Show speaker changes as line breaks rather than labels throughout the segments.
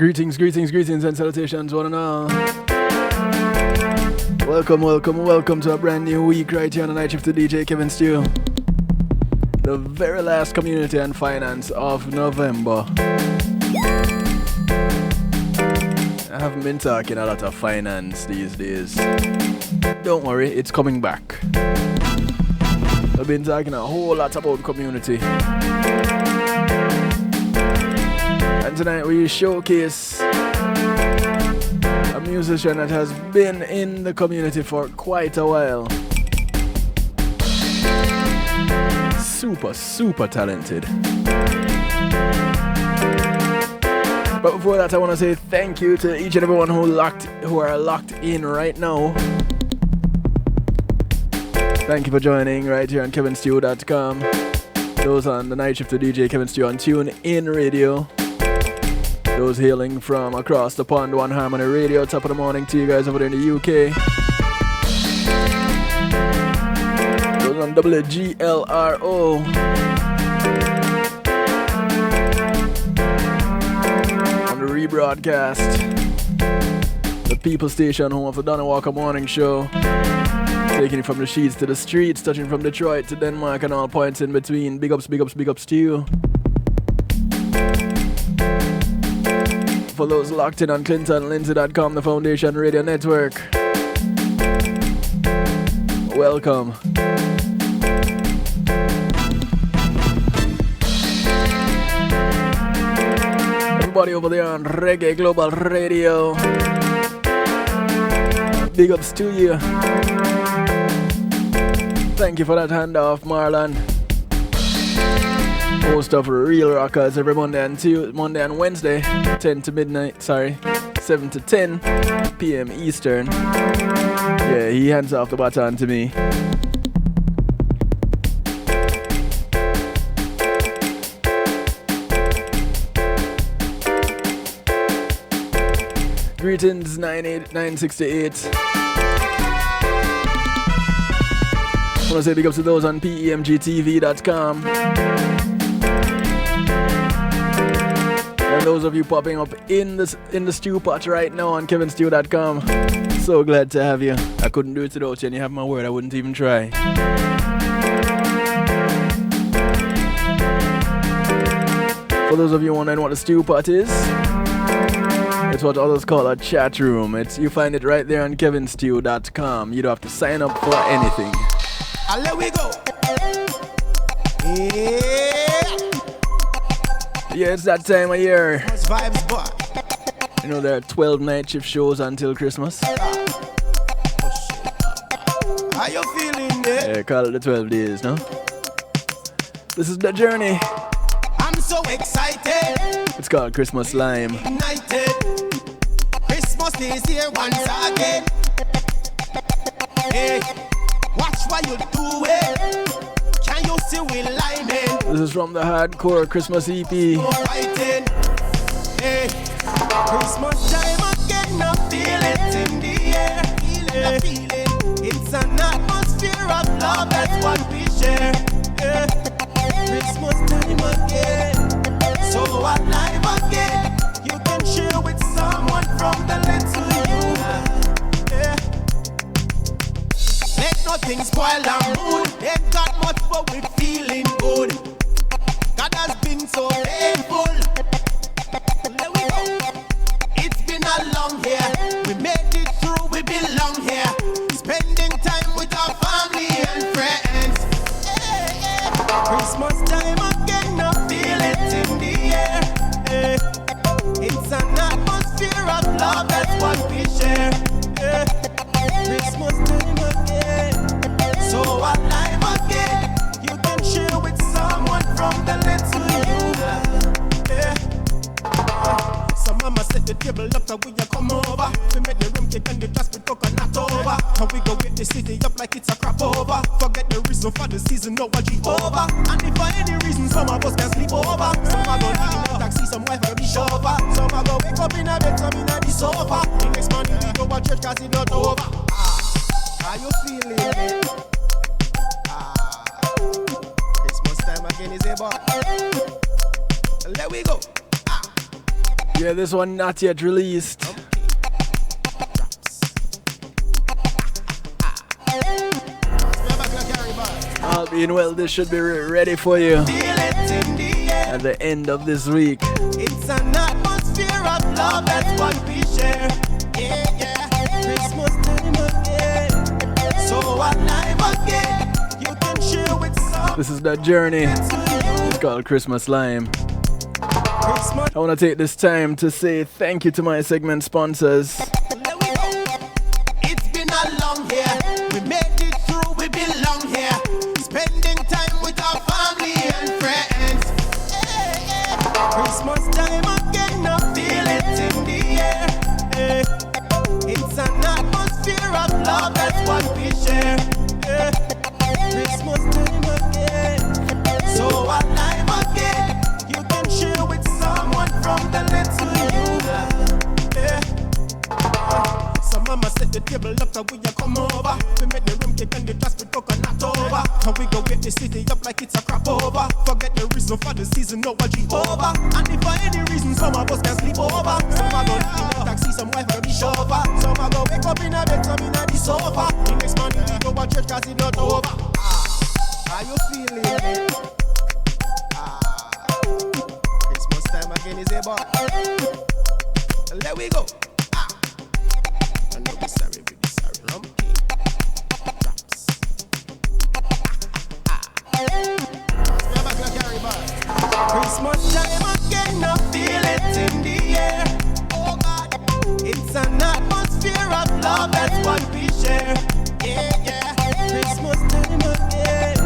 Greetings and salutations, one and all. Welcome to a brand new week right here on the Night Shift to DJ Kevin Stew. The very last community and finance of November. I haven't been talking a lot of finance these days. Don't worry, it's coming back. I've been talking a whole lot about community. And tonight we showcase a musician that has been in the community for quite a while. Super talented. But before that, I want to say thank you to each and everyone who are locked in right now. Thank you for joining right here on kevinstew.com. Those on the Night Shift to DJ Kevin Stew on TuneIn Radio. Those hailing from across the pond, One Harmony Radio. Top of the morning to you guys over there in the UK. Those on WGLRO. On the rebroadcast. The People Station, home of the Donna Walker Morning Show. Taking it from the sheets to the streets, touching from Detroit to Denmark and all points in between. Big ups to you. For those locked in on ClintonLindsay.com, the Foundation Radio Network. Welcome. Everybody over there on Reggae Global Radio. Big ups to you. Thank you for that handoff, Marlon. Host of Real Rockers every Monday and Wednesday, 7 to 10 p.m. Eastern. Yeah, he hands off the baton to me. Greetings, 968. I want to say big ups to those on PEMGTV.com. And those of you popping up in the stew pot right now on kevinstew.com. So glad to have you. I couldn't do it without you, and you have my word, I wouldn't even try. For those of you wondering what the stew pot is, it's what others call a chat room. You find it right there on kevinstew.com. You don't have to sign up for anything.
And there we go.
Yeah, it's that time of year.
Vibes, boy.
You know, there are 12 night shift shows until Christmas.
How you feeling, there?
Yeah, call it the 12 days, no? This is the journey.
I'm so excited.
It's called Christmas Lime.
United. Christmas is here once again. Hey, watch what you do it. Can you see we liming?
This is from the Hardcore Christmas EP.
Hey, Christmas time again, I feel it in the air. I feel it. It's an atmosphere of love, that's what we share. Yeah. Christmas time again, so alive again. You can share with someone from the little you. Yeah. Let nothing spoil our mood. Ain't got much, but we feeling good. God has been so faithful. There we go. It's been a long year. We made it through, we belong here. Spending time with our family and friends. Christmas time again, I feel it in the air. It's an atmosphere of love, that's what we share. Christmas time again, so alive again. You can share with someone from the little you. So mama set the table up so we a come over. We make the room cake and the glass with coconut over. And we go get the city up like it's a crap over. Forget the reason for the season, no one over. And if for any reason some of us can sleep over. Some are gonna leave in a taxi, some wife gonna be chauffeur. Some are gonna wake up in a bed, some in a the sofa. The next morning we go to church cause it's not over. How you feeling? Christmas time again is about. There we go.
Yeah, this one not yet released. All being well, this should be ready for you at the end of this week.
It's an atmosphere of love, that's what we share. Yeah, yeah. Christmas time again. So alive again. You can share with some.
This is the journey. It's called Christmas Lime. I want to take this time to say thank you to my segment sponsors.
It's been a long year. We made it through, we belong here. Spending time with our family and friends. Christmas time again, I feel it in the air. It's an atmosphere of love, that's what we share. Christmas time again, so alive again. You can share with someone from the little you love. So mama set the table up so we come over. We make the room cake and the glass with coconut over. And we go get the city up like it's a crap over. Forget the reason for the season, no what over. And if for any reason some of us can sleep over. Some are gonna in a taxi, some wife gonna be chauffeur. Some are gonna wake up in a bed, some in a the sofa. The next morning we go to church cause it's not over. How you feeling? Christmas time again is about. Let we go. I know we sorry, we sorry. Rum cake. Drops. Christmas time again, I feel it in the air. Oh God, it's an atmosphere of love, that's what we share. Yeah, yeah. Christmas time again,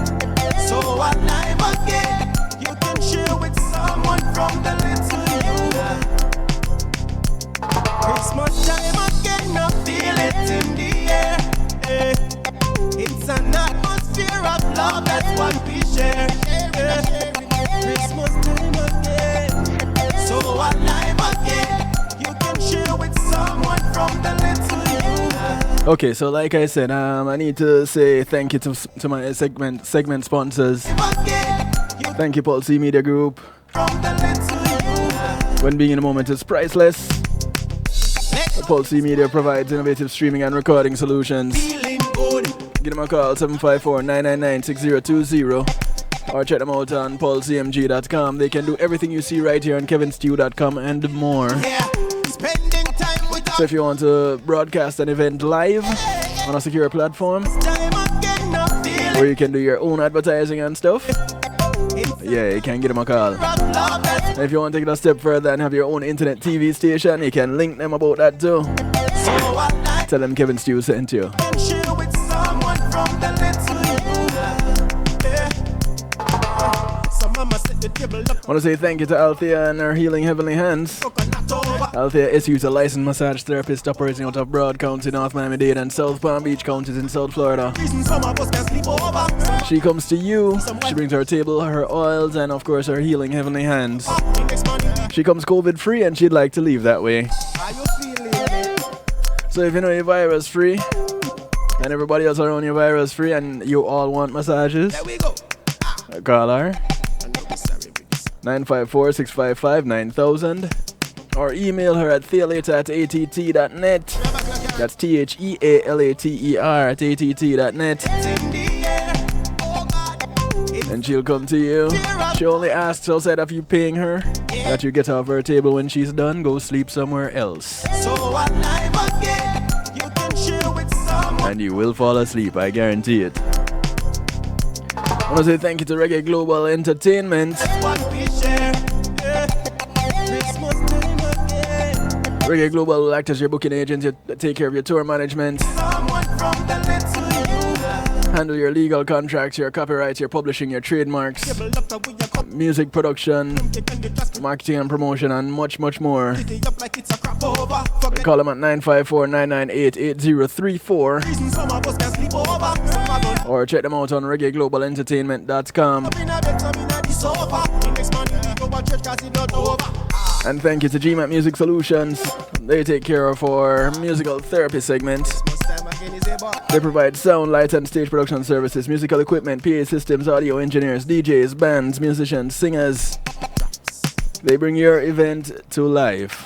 so alive again. You can share with someone from the little you love. Christmas time again, I feel it in the air. It's an atmosphere of love, that's what we share. Christmas time again, so alive again. You can share with someone from the little you love.
Okay, so like I said, I need to say thank you to my segment sponsors. Thank you, Pulse Media Group. When being in a moment is priceless. Pulse Media provides innovative streaming and recording solutions. Give them a call, 754-999-6020. Or check them out on pulsemg.com. They can do everything you see right here on kevinstew.com and more. So if you want to broadcast an event live on a secure platform, where you can do your own advertising and stuff, yeah, you can give them a call. And if you want to take it a step further and have your own internet TV station, you can link them about that too. Tell them Kevin Stew sent you. I want to say thank you to Althea and her Healing Heavenly Hands. Althea is a licensed massage therapist operating out of Broad County, North Miami-Dade, and South Palm Beach counties in South Florida. She comes to you, she brings her table, her oils, and of course her Healing Heavenly Hands. She comes COVID free and she'd like to leave that way. So if you know you're virus free, and everybody else around you virus free, and you all want massages, call her 954-655-9000 or email her at thealater@att.net. That's THEALATER@att.net. And she'll come to you. She only asks outside of you paying her that you get off her table. When she's done, go sleep somewhere else. And you will fall asleep, I guarantee it. I want to say thank you to Reggae Global Entertainment. Reggae Global will act as your booking agent to take care of your tour management, handle your legal contracts, your copyrights, your publishing, your trademarks, music production, marketing and promotion, and much, much more. Call them at 954-998-8034 or check them out on reggaeglobalentertainment.com. And thank you to GMAT Music Solutions. They take care of our musical therapy segment. They provide sound, lights, and stage production services, musical equipment, PA systems, audio engineers, DJs, bands, musicians, singers. They bring your event to life.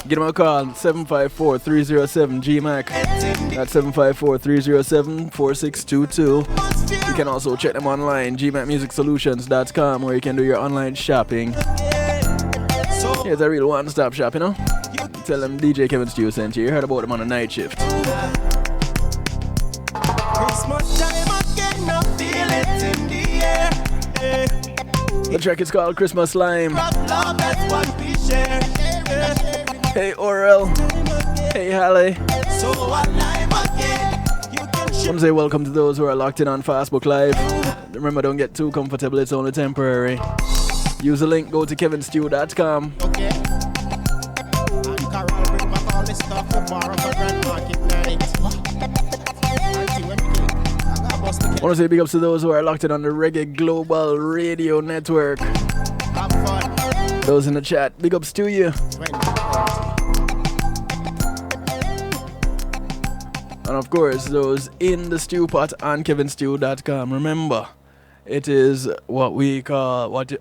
Give them a call, 754-307-GMAC. That's 754-307-4622. You can also check them online, gmacmusicsolutions.com, where you can do your online shopping. Here's a real one-stop shop, you know? Tell them DJ Kevin Stew sent you. You heard about them on the night shift.
Christmas time again, I feel it in the air.
The track is called Christmas Lime.
Love, that's what we share.
Hey Orel. Hey Halle.
So alive again. You can
I want to say welcome to those who are locked in on Facebook Live. Remember, don't get too comfortable, it's only temporary. Use the link, go to kevinstew.com.
Okay. And Karl bring back all this stuff for bar of a grand market night.
I want to say big ups to those who are locked in on the Reggae Global Radio Network.
Have fun.
Those in the chat, big ups to you. And of course, those in the stew pot on kevinstew.com. Remember, it is what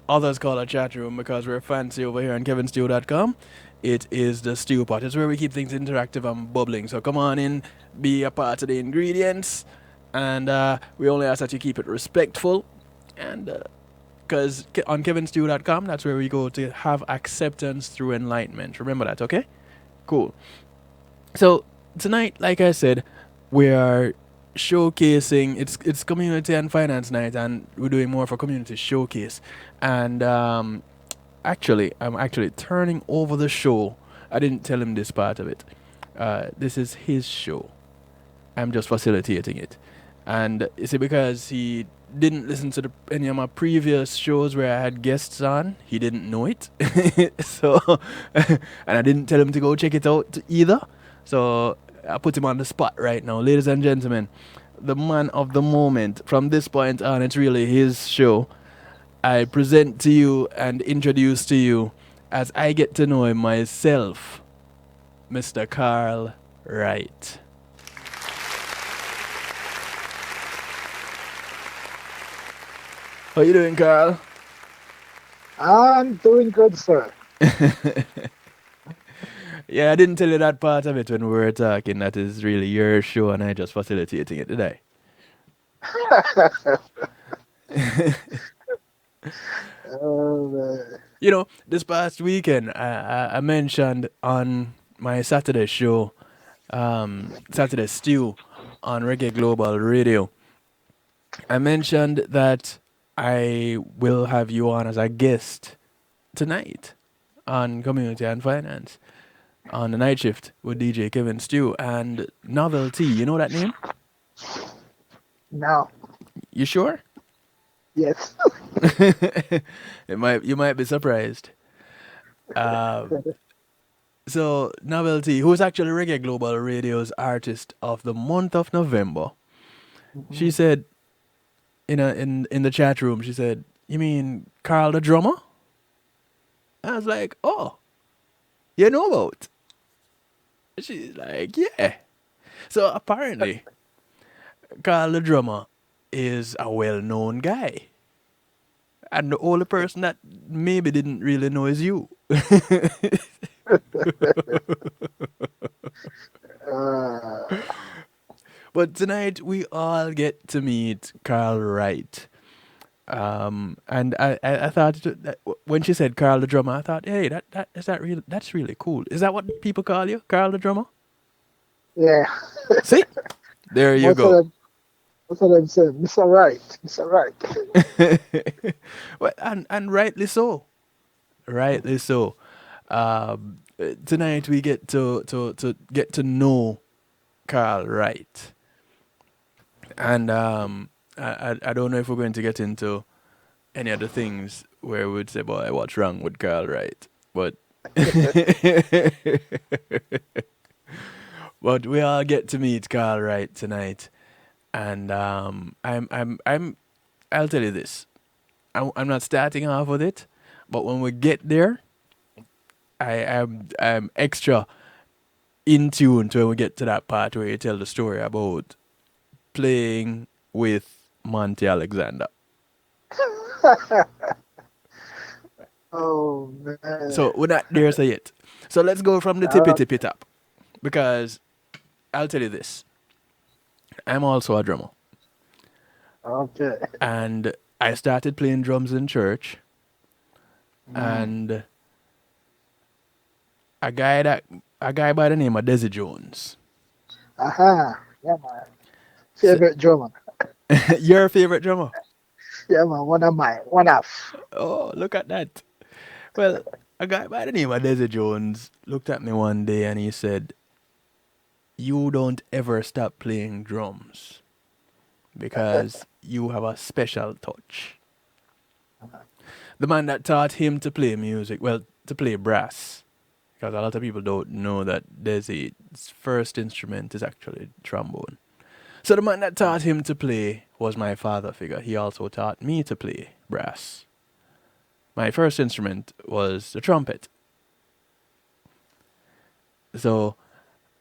others call a chat room because we're fancy over here on kevinstew.com. It is the stew pot. It's where we keep things interactive and bubbling. So come on in, be a part of the ingredients. And we only ask that you keep it respectful. And because on kevinstew.com, that's where we go to have acceptance through enlightenment. Remember that, okay? Cool. So tonight, like I said, we are showcasing, it's community and finance night, and we're doing more of a community showcase. And actually, I'm actually turning over the show. I didn't tell him this part of it. This is his show. I'm just facilitating it. And you see, because he didn't listen to any of my previous shows where I had guests on, he didn't know it. So, and I didn't tell him to go check it out either. So I put him on the spot right now. Ladies and gentlemen, the man of the moment. From this point on, it's really his show. I present to you and introduce to you, as I get to know him myself, Mr. Karl Wright. How you doing, Karl?
I'm doing good, sir.
Yeah, I didn't tell you that part of it when we were talking. That is really your show, and I just facilitating it today.
Oh, man.
You know, this past weekend, I mentioned on my Saturday show, Saturday Stew, on Reggae Global Radio, I mentioned that I will have you on as a guest tonight on Community and Finance on the night shift with DJ Kevin Stew and Novelty. You know that name?
No.
You sure?
Yes.
You might be surprised. So Novelty, who's actually Reggae Global Radio's artist of the month of November, she said in the chat room, she said, "You mean Karl the drummer?" I was like, "Oh, you know about?" She's like, "Yeah." So apparently, Karl the drummer is a well-known guy. And the only person that maybe didn't really know is you. But tonight we all get to meet Karl Wright. And I thought that when she said Karl the drummer, I thought, hey, that's really cool. Is that what people call you, Karl the drummer?
Yeah.
See? There you go.
That's what I'm saying. Mr. Wright. Mr. Wright.
Well, and rightly so. Rightly so. Tonight we get to get to know Karl Wright. And I don't know if we're going to get into any other things where we'd say, boy, what's wrong with Karl Wright? But but we all get to meet Karl Wright tonight. And I'll tell you this. I'm not starting off with it, but when we get there, I'm extra in tune to when we get to that part where you tell the story about playing with Monty Alexander.
Oh man.
So we're not there so yet. So let's go from the tippy
Oh,
tippy top. Because I'll tell you this. I'm also a drummer.
okay.
And I started playing drums in church.
Mm.
And a guy that a guy by the name of Desi Jones.
Aha. Yeah, man.
So,
Favorite drummer.
your favorite drummer?
Yeah, man. One of mine. One off.
Oh, look at that. Well, a guy by the name of Desi Jones looked at me one day and he said, "You don't ever stop playing drums because you have a special touch." The man that taught him to play music, well, to play brass, because a lot of people don't know that Desi's first instrument is actually trombone. So the man that taught him to play was my father figure. He also taught me to play brass. My first instrument was the trumpet. So,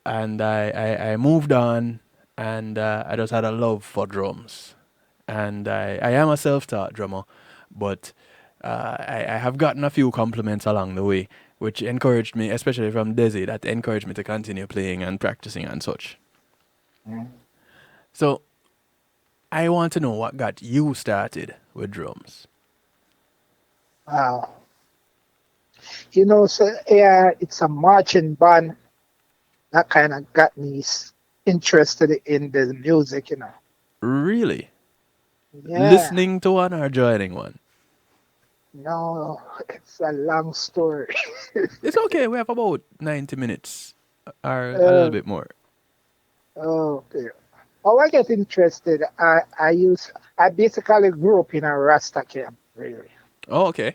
and I moved on and I just had a love for drums. And I am a self-taught drummer, but I have gotten a few compliments along the way, which encouraged me, especially from Desi, that encouraged me to continue playing and practicing and such.
Mm.
So I want to know what got you started with drums.
Wow. So yeah, it's a marching band that kind of got me interested in the music.
Really?
Yeah.
Listening to one or joining one?
No, it's a long story.
It's okay. We have about 90 minutes or a little
Uh,
bit more.
okay. How I get interested, I basically grew up in a Rasta camp, really,
Oh, okay.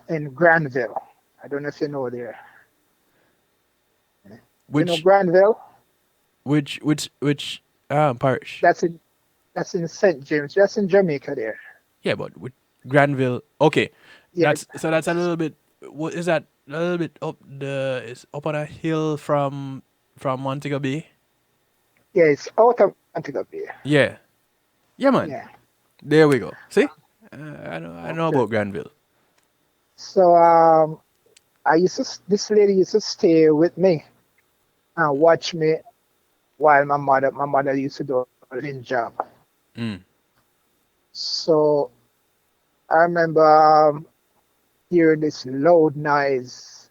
in Granville. I don't know if you know there. You know
Which
Granville?
which parish?
That's in that's in St. James. That's in Jamaica there.
Yeah, but with Granville. Okay,
Yeah,
that's a little bit. What is that? A little bit up the. It's up on a hill from Montego Bay.
yeah, it's out of Montego Bay.
Yeah, yeah, man.
Yeah.
There we go. See, I know
Okay.
about Granville.
So this lady used to stay with me and watch me while my mother used to do a living job.
Mm.
So I remember hearing this loud noise,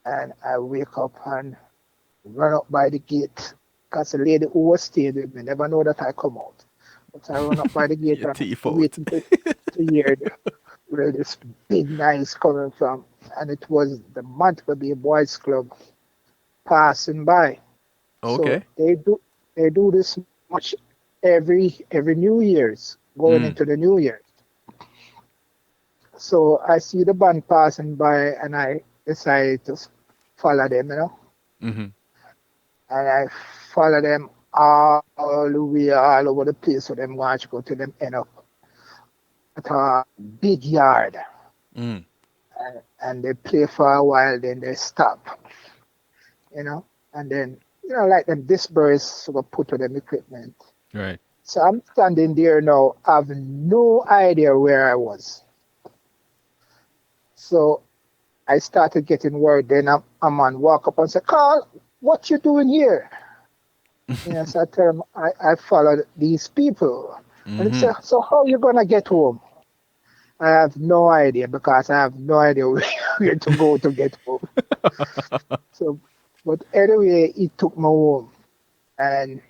and I wake up and run up by the gate because the lady who was staying with me never know that I come out. But I run up by the gate
Your
and
teeth out.
waiting to hear where this big noise coming from, and it was the Montego Bay Boys Club passing by. So
Okay.
they do this much every New Year's going
Mm.
into the New Year. So I see the band passing by and I decided to follow them.
Mm-hmm.
And I follow them all the way all over the place. So them want to go to them end up at a big yard.
Mm.
And they play for a while, then they stop, and then, like them disperse, so put to them equipment.
Right.
So I'm standing there now, I have no idea where I was. So I started getting worried. Then a man walk up and say, "Carl, what you doing here?" So I tell him I followed these people. And he
Mm-hmm.
said, "So how you gonna get home?" I have no idea because I have no idea where to go to get home. So, but anyway, he took me home. And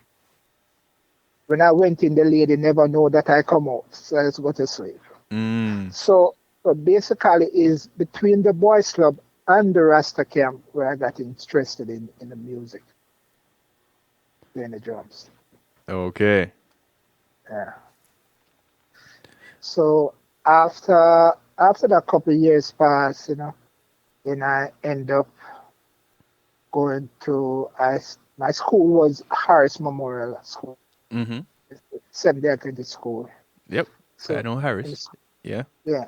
when I went in, the lady never know that I come out. So I just go to sleep.
Mm.
So basically is between the boys club and the Rasta camp where I got interested in the music, playing the drums.
Okay.
Yeah. So after that couple of years passed, then I end up going to my school was Harris Memorial School,
Mm-hmm.
Seventh Day Adventist School.
Yep. I
So
know
in
Harris. Yeah.
yeah,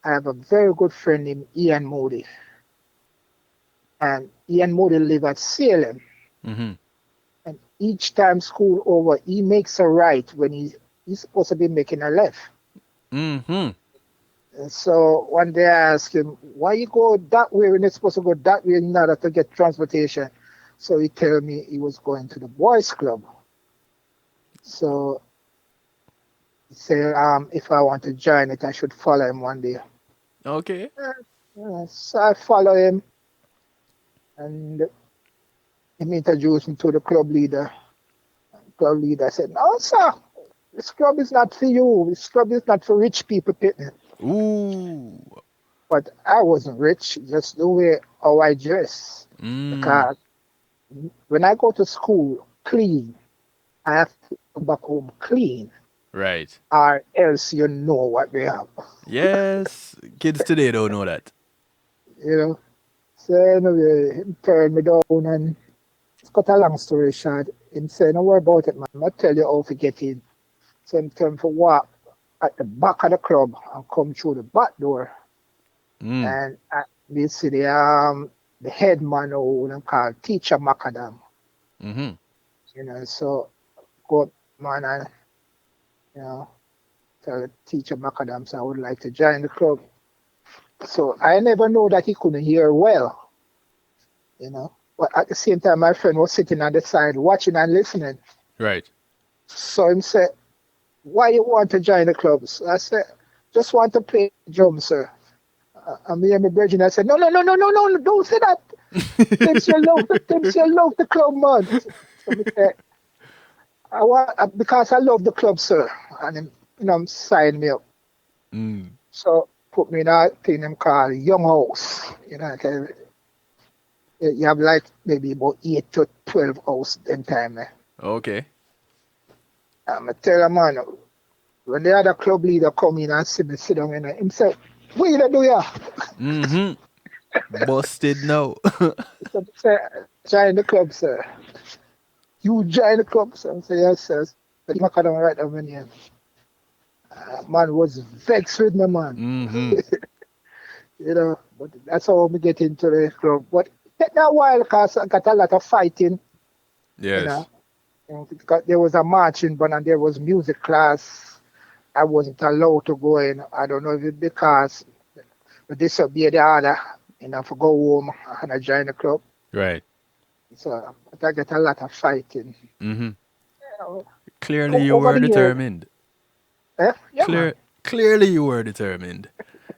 I have a very good friend named Ian Moody, and Ian Moody live at Salem.
Mm-hmm.
And each time school over, he makes a right when he's supposed to be making a left.
Mm-hmm.
And so one day I asked him, why you go that way when you're supposed to go that way in order to get transportation? So he told me he was going to the boys club. So he said, if I want to join it, I should follow him one day.
Okay.
So I follow him, and he introduced me to the club leader. Club leader said, no, sir, this club is not for you. This club is not for rich people.
Ooh.
But I wasn't rich, just the way how I dress. Because when I go to school clean, I have to come back home clean,
Right.
or else you know what we have.
Yes. Kids today don't know that.
You know. So anyway, he turned me down, and to cut a long story short, him said, don't worry about it, man. I'll tell you how to get in. So him turned for walk at the back of the club and come through the back door. And we see the head man who them call Teacher Macadam. You know, so go up, man, and you know, tell Teacher Macadam, so I would like to join the club. So I never know that he couldn't hear well, you know. But at the same time, my friend was sitting on the side watching and listening.
Right.
So him said, why you want to join the club? So I said, just want to play drums, sir. And me and my brethren, I said, no, don't say that. Thinks you love the club, man. So me said, because I love the club, sir. And him, you know, signed me up. So put me in a thing them called Young House. You know, you have like maybe about 8 to 12 house in time.
Okay.
I tell a man, when the other club leader come in and see me sit down, and him say, what you do here?
Busted now.
So I say, join the club, sir. You join the club, sir? I say, yes, sir. But I can't write down my name. Man was vexed with me, man. You know, but that's how we get into the club. But it took me a while because I got a lot of fighting.
Yes.
You know, because there was a marching band and there was music class. I wasn't allowed to go in. I don't know if it's because we disobeyed the order, you know, to go home and I join the club.
Right.
So I get a lot of fighting. You know,
Clearly you
over
were
the years.
determined.
Yeah, man.
Clearly you were determined.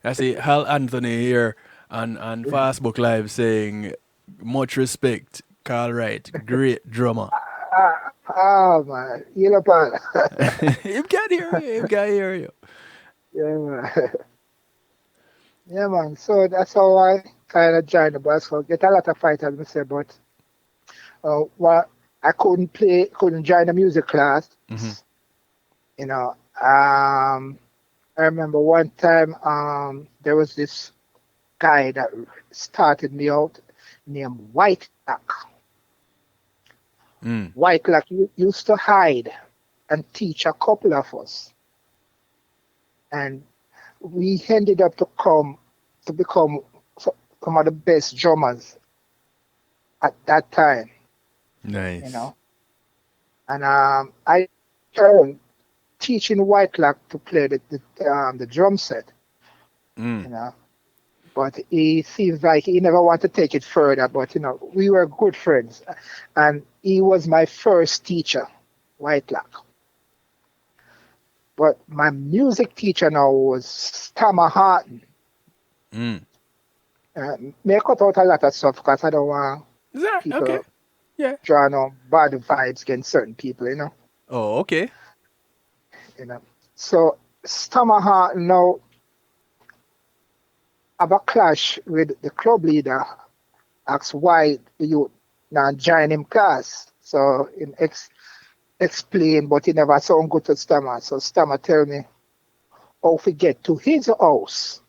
I see Hal Anthony here on Facebook Live saying, much respect, Karl Wright, great drummer.
Man. You know, man.
Him can't hear you. Him can't hear you.
Yeah, man. Yeah, man. So that's how I kind of joined the bus. So get a lot of fighters, I say, but well, I couldn't join the music class. You know, I remember one time there was this guy that started me out named White Lock. White Lock used to hide and teach a couple of us. And we ended up to become some of the best drummers at that time.
Nice.
You know. And I turned teaching White Lock to play the drum set. You know. But he seems like he never wanted to take it further. But you know, we were good friends. And he was my first teacher, White Lock. But my music teacher now was Stammer Harton. May cut out a lot of stuff because I don't want people drawing on bad vibes against certain people, you know.
Oh, okay.
You know. So Stammer Harton now have a clash with the club leader, asks why do you not join him class. So in explain, but he never sound good to Stammer. So Stammer tell me how to get to his house.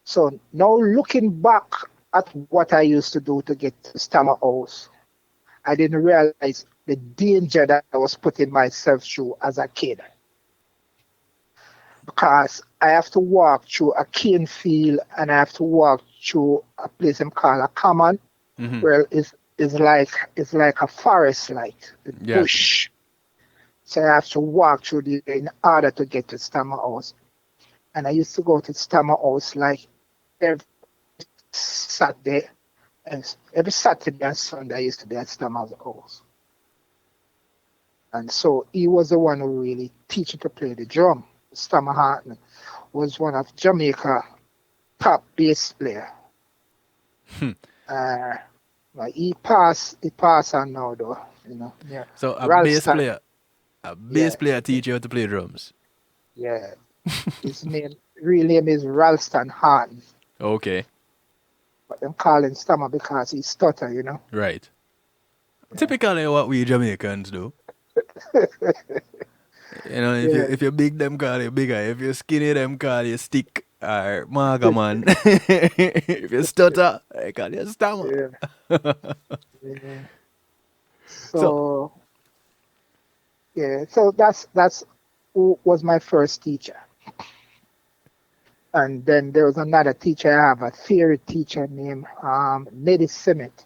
So now looking back at what I used to do to get to Stammer house, I didn't realize the danger that I was putting myself through as a kid. Because I have to walk through a cane field and I have to walk through a place called a common, where it's like a forest, like a bush. So I have to walk through in order to get to Stammer house. and I used to go to Stammer House like every Saturday, and every Saturday and Sunday I used to be at Stammer's house. And so he was the one who really teach you to play the drum. Stammer Hartman was one of Jamaica top bass player. Like he passed on now though, you know. Yeah.
So a
Ralston,
bass player teach you how to play drums.
yeah. His real name is Ralston Hartman.
Okay,
But them call him Stammer because he stutter, you know.
right. Typically, what we Jamaicans do. You know,
Yeah.
if you're big, them call you bigger. If you're skinny, them call you stick or marga man. If you stutter, they call you stammer.
Yeah. Yeah. So yeah, so that's who was my first teacher. And then there was another teacher. I have a theory teacher named Neddy Simmet.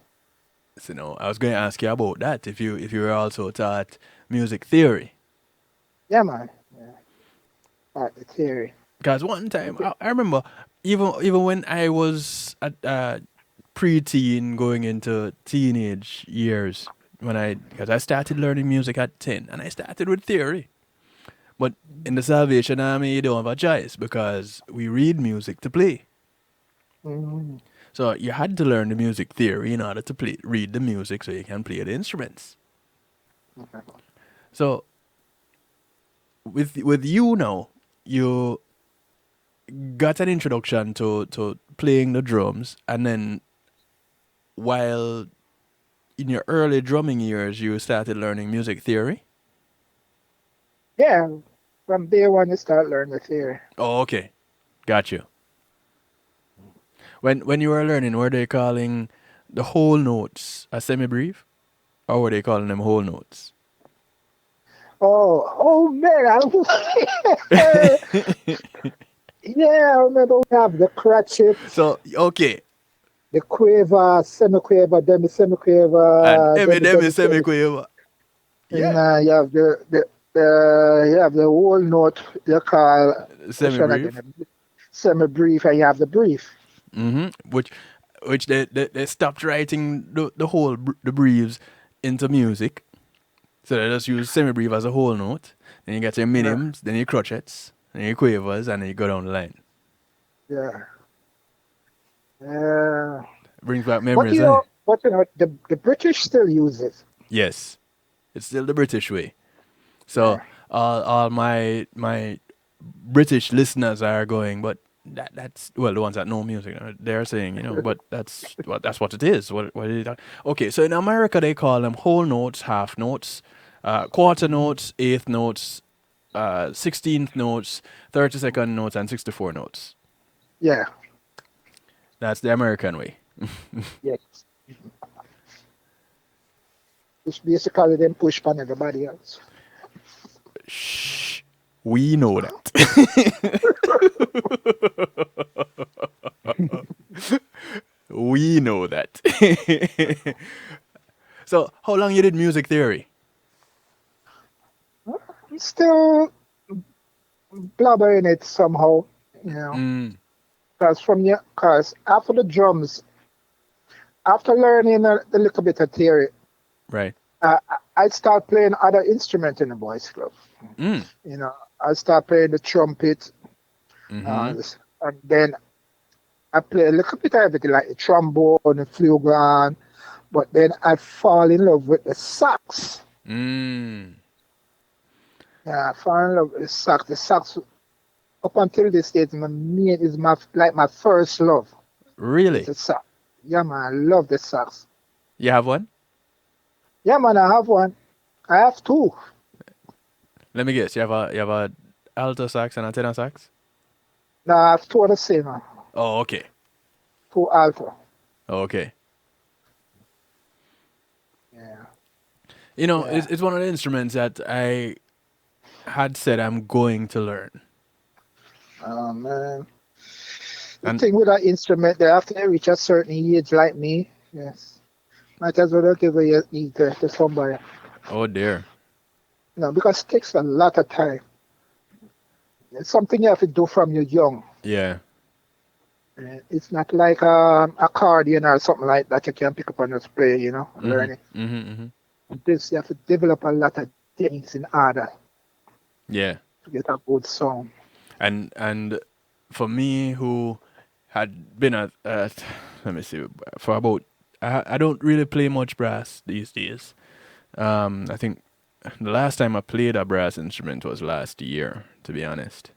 So, no, I was going to ask you about that. If you were also taught music theory,
Yeah, man. Yeah. The theory.
because one time I remember even when I was at preteen going into teenage years, because I started learning music at 10 and I started with theory. But in the Salvation Army, you don't have a choice because we read music to play.
Mhm.
So you had to learn the music theory in order to read the music so you can play the instruments. So with you now, you got an introduction to playing the drums, and then while in your early drumming years, you started learning music theory.
Yeah, from day one you start learning the theory.
Oh, okay, got you. When you were learning, were they calling the whole notes a semi-brief, or were they calling them whole notes?
Oh man! Yeah, I remember we have the crotchet,
So okay,
the quaver, semi-quaver,
and
demi-semi-quaver,
demi
demi-semi-quaver.
semi-quaver.
And
Yeah,
you have you have the whole note you call which one
semi-brief.
again? Semi-brief, and you have the brief.
Which they stopped writing the whole the briefs into music, so they just use semi-brief as a whole note. Then you get your
Yeah,
minims, then your crotchets, then your quavers, and then you go down the line.
yeah, yeah.
Brings back
But
memories, eh?
the British still use it.
Yes, it's still the British way. So
Yeah.
all my British listeners are going, but that's well, the ones that know music, they're saying, but that's what it is. What is it? Okay, so in America they call them whole notes, half notes, quarter notes, eighth notes, 16th notes, 32nd notes, and 64 notes.
Yeah.
That's the American way.
Yes. It's basically them push on everybody else.
Shh, we know that. We know that. So, how long you did music theory?
I'm still blabbering it somehow, you know.
Mm,
Because after the drums, after learning a little bit of theory,
right.
I start playing other instruments in the boys' club.
Mm,
You know, I start playing the trumpet,
mm-hmm.
and then I play a little bit of everything, like the trombone, the flugelhorn, but then I fall in love with the sax.
Mm.
Yeah, I fall in love with the sax. The sax, up until this day, is my first love.
Really?
It's the sax. Yeah, man, I love the sax.
You have one?
Yeah, man, I have one. I have two.
Let me guess. You have a alto sax and a tenor sax?
No, I have two of the same, man.
Oh, okay.
Two alto.
Okay.
Yeah.
Yeah.
Yeah.
It's one of the instruments that I had said I'm going to learn.
Oh, man. The
And
thing with that instrument, they have to reach a certain age like me. Yes. Might as well give it to somebody.
oh dear.
Because it takes a lot of time. It's something you have to do from you're young.
Yeah.
It's not like accordion or something like that you can pick up and just play, learn it. This you have to develop a lot of things in order
Yeah.
to get a good song.
And for me, who had been at let me see, for about I don't really play much brass these days. I think the last time I played a brass instrument was last year, to be honest.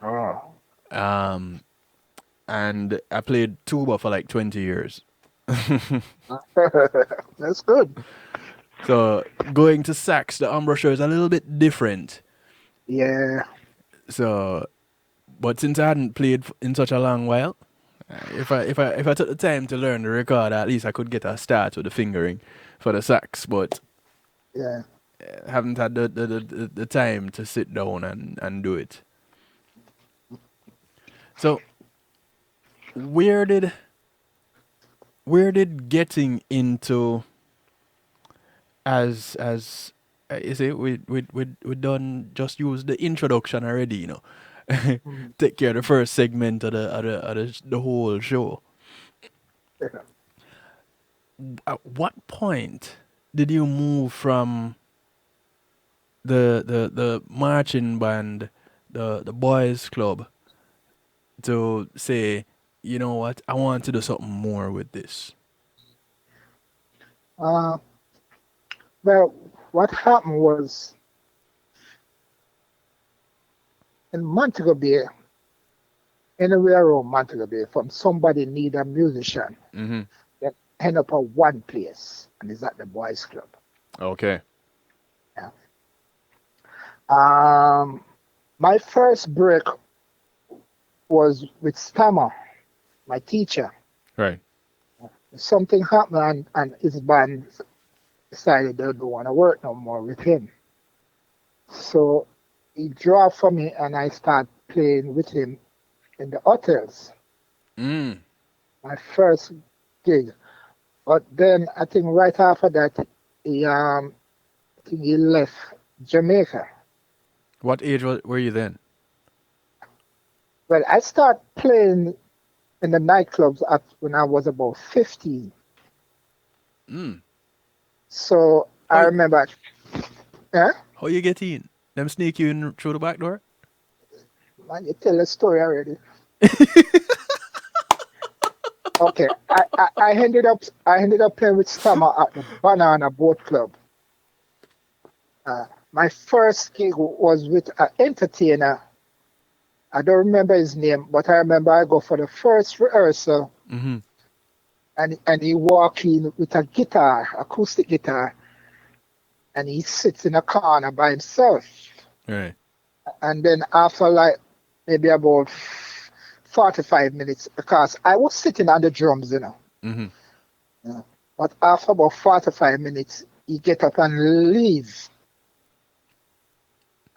Oh.
Um, and I played tuba for like 20 years.
That's good.
So going to sax, the embouchure is a little bit different.
Yeah.
So, but since I hadn't played in such a long while, if I took the time to learn the record, at least I could get a start with the fingering for the sax. But
Yeah.
I haven't had the time to sit down and do it. So where did getting into as you say, we done just use the introduction already,
Mm.
take care of the first segment of the whole show.
Yeah.
At what point did you move from the marching band, the boys club, to say, you know what, I want to do something more with this?
Uh, well, what happened was in Montego Bay, anywhere around Montego Bay, from somebody need a musician,
Mm-hmm.
then end up at one place, and it's at the boys club.
Okay.
Yeah. My first break was with Stammer, my teacher.
Right.
Something happened, and his band decided they don't want to work no more with him. So he dropped for me, and I started playing with him in the hotels.
Mm.
My first gig. But then I think right after that, I think he left Jamaica.
What age were you then?
Well, I started playing in the nightclubs when I was about 15.
Mm.
So I
How,
remember, yeah,
how you get in? Them sneak you in through the back door?
man, you tell the story already. Okay, I ended up playing with Stammer at the Banana Boat Club. My first gig was with an entertainer. I don't remember his name, but I remember I go for the first rehearsal,
Mm-hmm.
and he walk in with a guitar, acoustic guitar, and he sits in a corner by himself.
Right.
And then after like maybe about 45 minutes, because I was sitting on the drums,
Mm-hmm.
Yeah. But after about 45 minutes, he get up and leave,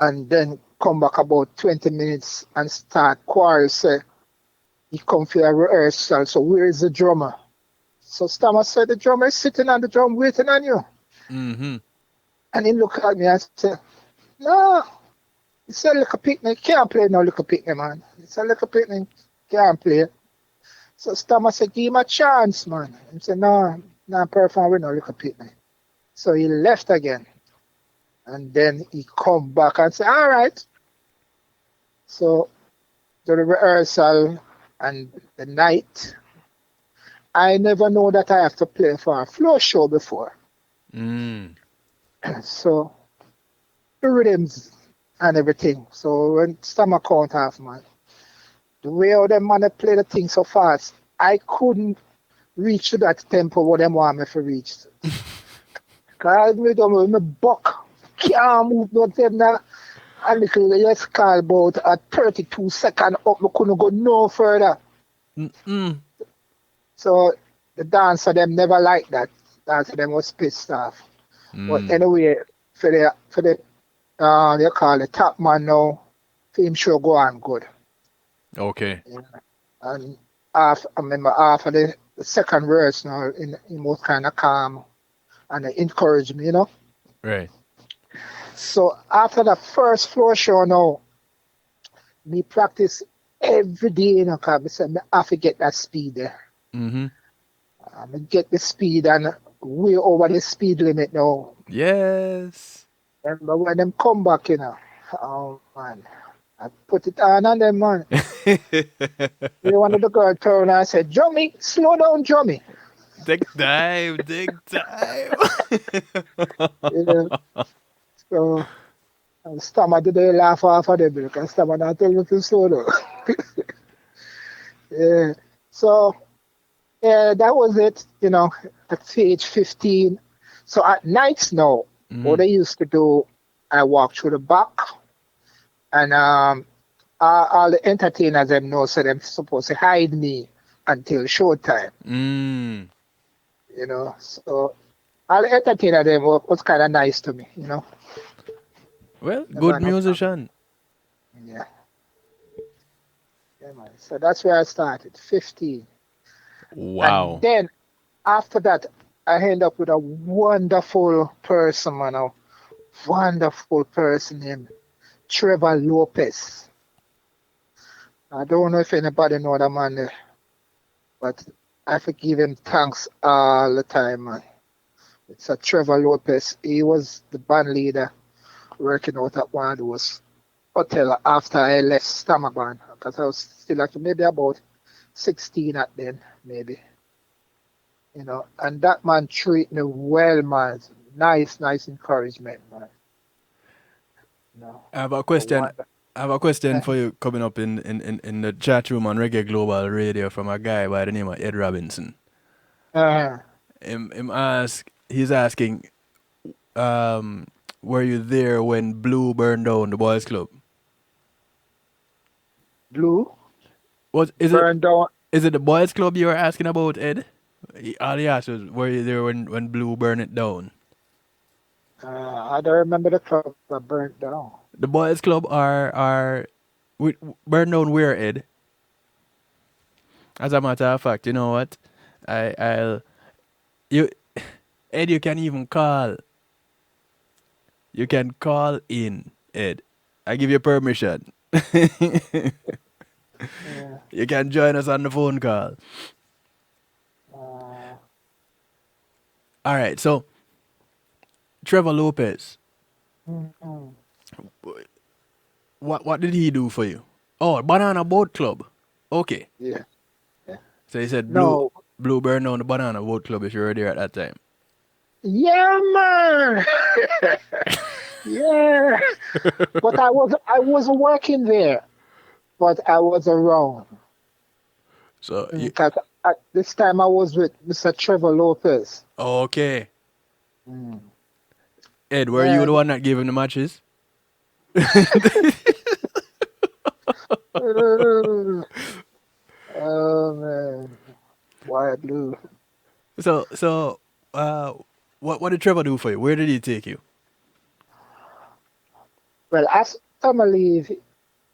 and then come back about 20 minutes and start quarrel. Say he come for a rehearsal. So where is the drummer? So Stammer said the drummer is sitting on the drum waiting on you.
Mm-hmm.
And he looked at me and said, no. He said, look a picnic, can't play no little picnic, man. He said, look a picnic, can't play. So Stammer said, give him a chance, man. He said, no, perfect, we no little picnic. So he left again. And then he come back and said, all right. So to the rehearsal and the night, I never know that I have to play for a floor show before.
Mm.
So the rhythms and everything. So when Stammer count off, man, the way how them man play the thing so fast, I couldn't reach to that tempo what them want me to reach. Cause me don't know, me buck can't move no them now. A little yes call about at 32 seconds up, me couldn't go no further.
Mm-mm.
So the dancer them never liked that. Dancer them was pissed off. But anyway, for the they call it top man now, film show go on good.
Okay.
Yeah. And after, I remember after the second verse now, he was kind of calm and they encouraged me,
Right.
So after the first floor show now, Me practice every day, you know, because I said I have to get that speed there.
Mm-hmm.
I get the speed and way over the speed limit now.
Yes.
Remember when them come back, you know, oh man, I put it on them, man. You one of the girl turned and said, Jummy, slow down, Jummy.
Take time, take time.
Yeah. So, and Stammer did they laugh off of them because Stammer not tell me to slow down. Yeah. So, yeah, that was it, you know, at age 15. So at nights now, what I used to do, I walk through the back and all the entertainers them know so them supposed to hide me until showtime,
Mm.
you know. So all the entertainers them was kind of nice to me, you know.
Well,
Never
good
no problem.
musician.
Yeah. Yeah, man. So that's where I started, 15. And
Wow.
then after that, I end up with a wonderful person, man. A wonderful person named Trevor Lopez. I don't know if anybody know that man, but I forgive him thanks all the time, man. It's a Trevor Lopez. He was the band leader working out at one of those hotel after I left Stammer Band because I was still like maybe about 16 at then, maybe. You know, and that man treat me well, man. Nice, nice encouragement, man. You know,
I have a
so
question.
what?
I have a question for you coming up in the chat room on Reggae Global Radio from a guy by the name of Ed Robinson.
Uh,
He's asking, um, were you there when Blue burned down the boys club?
Blue,
Was
burn down.
is it the boys club you were asking about, Ed? All he asked was, were you there when Blue burned it down?
I don't remember the club that burnt down.
The boys club are burned down where, Ed? As a matter of fact, you know what? I'll you Ed, you can even call. You can call in, Ed. I give you permission.
Yeah.
You can join us on the phone call.
Uh,
All right, so Trevor Lopez,
mm.
what did he do for you? Oh, Banana Boat Club. Okay.
Yeah. Yeah.
So he said
No.
Blue burned down the Banana Boat Club if you were there at that time.
Yeah, man. Yeah. But I was working there, but I was around.
So you
Because at this time I was with Mr. Trevor Lopez.
okay.
Mm.
Ed, were you
Yeah.
the one that gave him the matches?
Oh man. Wild Blue.
So what did Trevor do for you? Where did he take you?
Well, as summer leave,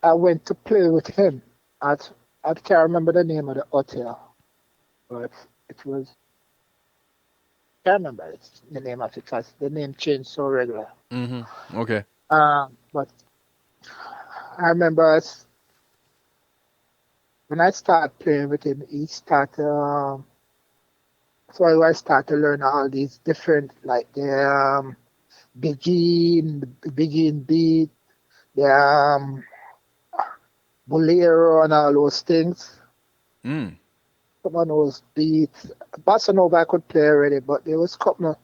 I went to play with him at I can't remember the name of the hotel, but it was can't remember the name of it because the name changed so regular.
Mm-hmm. Okay.
But I remember when I started playing with him, he started. So I started to learn all these different, like the begin beat, the bolero, and all those things.
Mm.
Some of those beats, bossa nova I could play already, but there was a couple of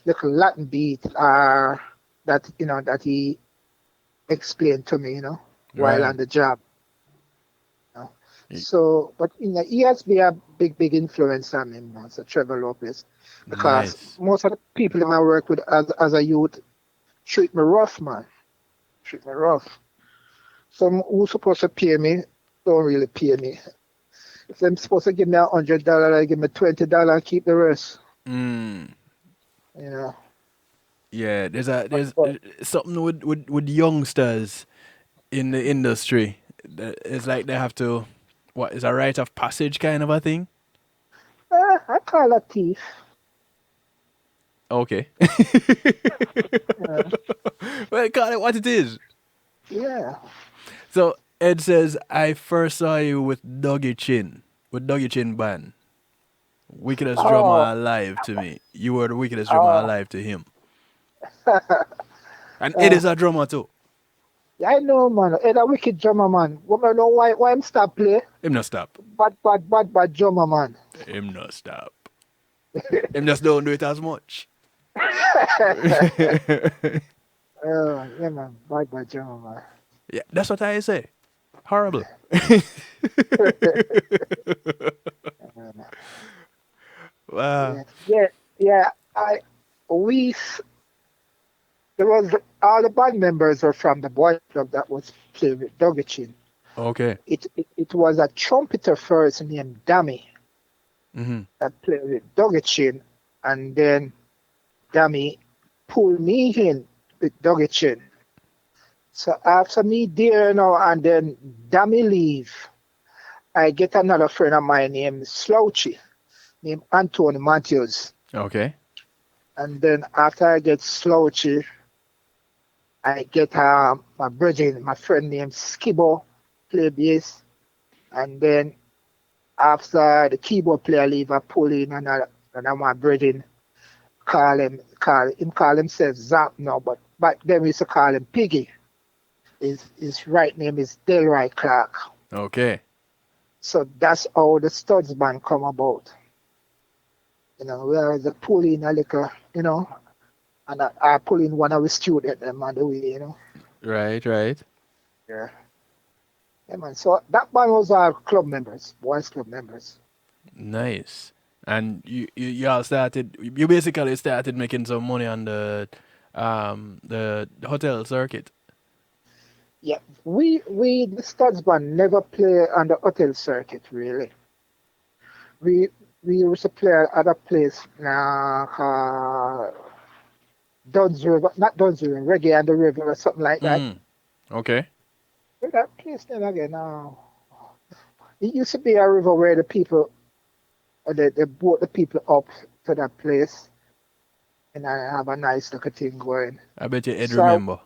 little Latin beats that he explained to me, while
Right.
on the job.
Y-
So, but he has been a big influence on me, Sir Trevor Lopez, because
Nice.
most of the people I work with as a youth treat me rough, man. Treat me rough. Some who's supposed to pay me don't really pay me. If they're supposed to give me $100, they give me $20 and keep the rest.
Mm.
You know.
Yeah, there's
But
something with youngsters in the industry. It's like they have to, what is a rite of passage kind of a thing?
I call a thief.
Okay.
Uh,
Well, call it what it is.
yeah.
So Ed says, I first saw you with Dougie Chin Band. Wickedest drummer
Oh,
alive to me. You were the wickedest drummer
oh.
alive to him. And Ed is a drummer too.
Yeah, I know, man. It's a wicked drummer, man. Woman know why him stop play?
Him not stop.
Bad drummer, man.
Him not stop. Him just don't do it as much.
Yeah, man. Bad drummer, man.
Yeah, that's what I say. Horrible. Wow.
Yeah, yeah, yeah. We, s- there was all the band members were from the boy club that was playing with Dogachin.
Okay.
It was a trumpeter first named Dammy
Mm-hmm.
that played with Dogachin, and then Dammy pulled me in with Dogachin. So after me there now, and then Dammy leave, I get another friend of mine named Slouchy, named Anthony Matthews.
Okay.
And then after I get Slouchy, I get my friend named Skibbo, play bass. And then after the keyboard player leave, I pull in another my brethren, call himself Zap now, but back then we used to call him Piggy. His right name is Delroy Clark.
Okay.
So that's how the Studs band come about. We are the pull in a little, and I pull in one of the students them on the way.
Right.
Yeah. Yeah, man. So that band was our club members, boys club members.
Nice. And you all you basically started making some money on the hotel circuit.
Yeah, the Studs band never play on the hotel circuit really. We we used to play at a place Duns River, not Duns River, Reggae and the River or something like that.
Mm. Okay.
Where that place name again? It used to be a river where the people, they brought the people up to that place, and I have a nice little thing going.
I bet you Ed
So
remember.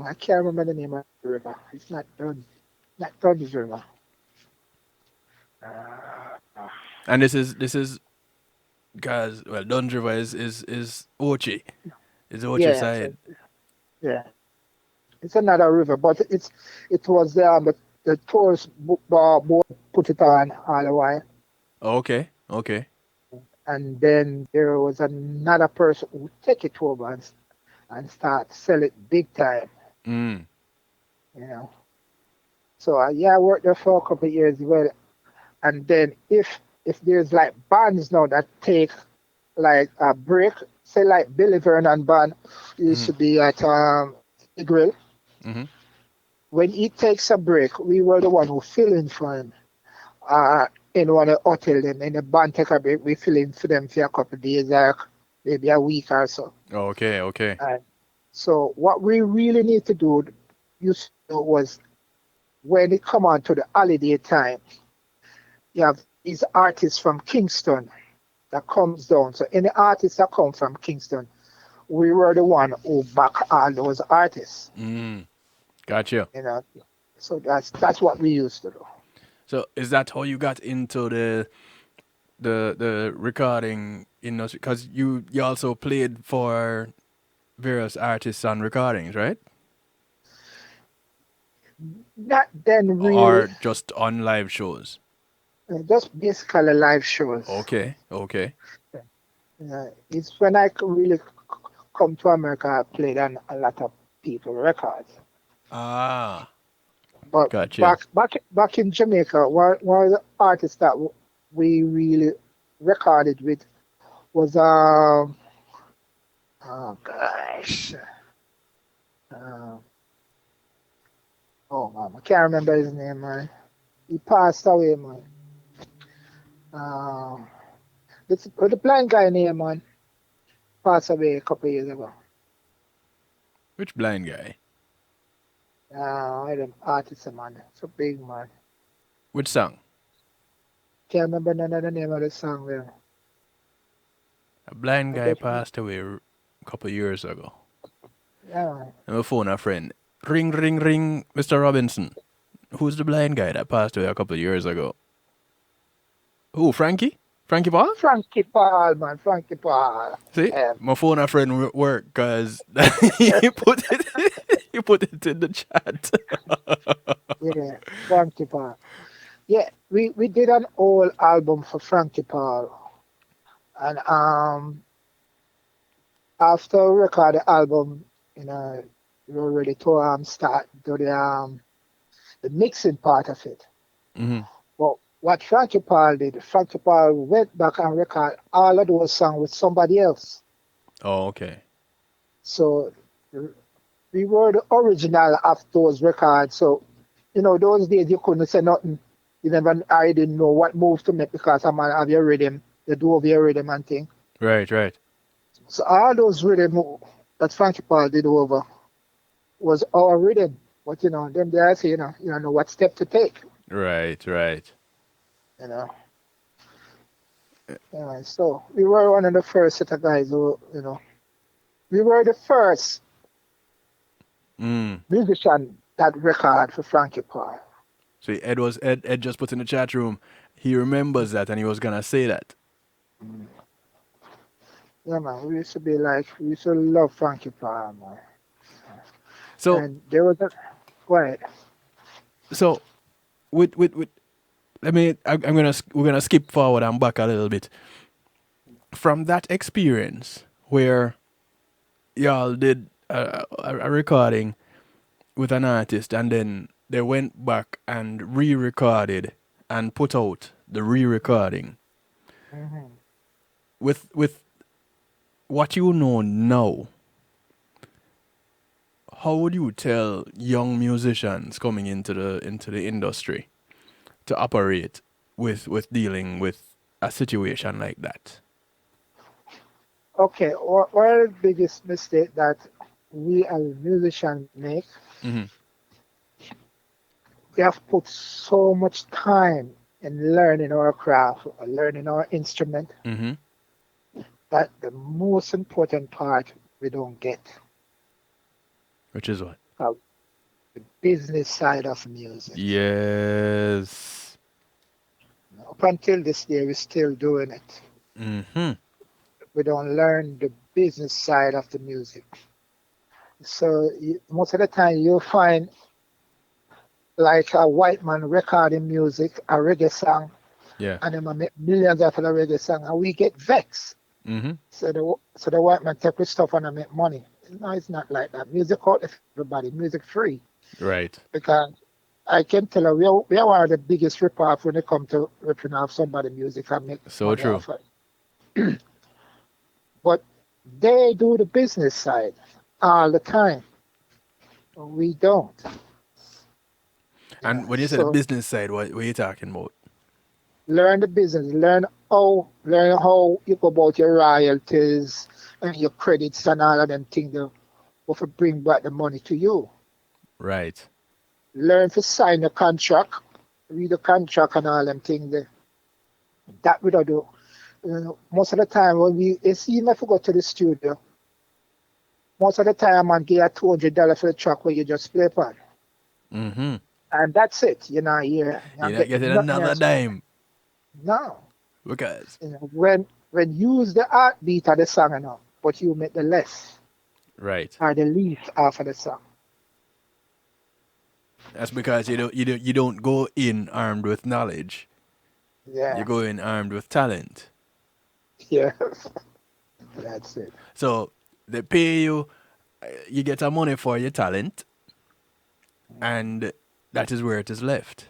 I can't remember the name of the river. It's not Duns River. Uh,
And this is because well Duns River is Ochi. It's Ochi
yeah,
side.
yeah. It's another river, but it was there on the tourist board put it on all the while.
Okay. Okay.
And then there was another person who take it over and start sell it big time,
Mm.
you know. So yeah, I worked there for a couple of years as well. And then if there's like bands now that take like a break, say like Billy Vernon band used
Mm-hmm.
to be at the grill.
Mm-hmm.
When he takes a break, we were the one who fill in for him. In one of the hotel them in the band take a break, we fill in for them for a couple of days, like maybe a week or so.
Okay. Okay.
And so what we really need to do was when it come on to the holiday time, you have these artists from Kingston that comes down. So any artists that come from Kingston, we were the one who back all those artists,
Mm. Gotcha.
you know. So that's what we used to do.
So is that how you got into the recording industry? Because you also played for various artists on recordings, right?
Not then really,
Or just on live shows?
just basically live shows.
Okay. Okay.
It's when I could really come to America, I played on a lot of people records.
Ah.
But
Gotcha.
back in Jamaica, one of the artists that we really recorded with was oh gosh, um, oh man, I can't remember his name, man. He passed away, man. Um, it's the blind guy name, man. Passed away a couple of years ago.
Which blind guy?
I don't artist, man. It's a big man.
Which song?
Can't remember none of the name of the song there.
A blind
I
guy
just
passed away a couple years ago.
yeah, man.
I'm a phone a friend. Ring, ring, ring, Mr. Robinson. Who's the blind guy that passed away a couple of years ago? Who, Frankie? Frankie Paul?
Frankie Paul, man, Frankie Paul.
See, my phone a friend work because he put it he put it in the chat.
Yeah, Frankie Paul. Yeah, we did an old album for Frankie Paul, and after we record the album, we were ready to start do the mixing part of it.
Mm-hmm.
But what Frankie Paul did, Frankie Paul went back and recorded all of those songs with somebody else.
Oh, okay.
So we were the original of those records. So, those days you couldn't say nothing. I didn't know what moves to make because I'm have your rhythm, the do of your rhythm and thing.
Right.
So all those rhythm that Frankie Paul did over was our rhythm. But them there say, you don't know what step to take.
Right.
Yeah, so we were one of the first set of guys who, we were the first musician that record for Frankie Paul.
So Ed just put in the chat room. He remembers that and he was gonna say that.
Yeah, man. We used to love Frankie Paul, man.
So
and there was a quiet.
So with we're gonna skip forward and back a little bit. From that experience where y'all did a recording with an artist and then they went back and re-recorded and put out the re-recording.
Mm-hmm.
With what you know now, how would you tell young musicians coming into the industry to operate with dealing with a situation like that?
Okay, one of the biggest mistake that we as musicians make,
Mm-hmm.
we have put so much time in learning our craft, or learning our instrument,
Mm-hmm.
that the most important part we don't get.
Which is what?
The business side of music.
Yes.
Up until this day, we're still doing it.
Mm-hmm.
We don't learn the business side of the music. So most of the time you'll find like a white man recording music, a reggae song,
Yeah.
and then make millions after the reggae song, and we get vexed.
Mm-hmm.
So the white man take his stuff and make money. No, it's not like that. Music out for everybody, music free.
Right.
Because I can tell you, we are one of the biggest rip-off when it comes to ripping off somebody's music and make
So
money
true.
off it. But they do the business side all the time. We don't.
And when you say the business side, what are you talking about?
Learn the business. Learn how you go about your royalties and your credits and all of them things that will bring back the money to you.
Right.
Learn to sign a contract, read the contract and all them things there. That we don't do. Most of the time when even if we go to the studio, most of the time I'm give you $200 for the track where you just play upon.
Mm-hmm.
And that's it. You're not
You're not getting another dime.
No.
Because
When use the heartbeat of the song but you make the less.
right.
Or the least off of the song.
That's because you don't go in armed with knowledge.
Yeah.
You go in armed with talent.
Yeah. That's it.
So they pay you, you get some money for your talent, and that is where it is left.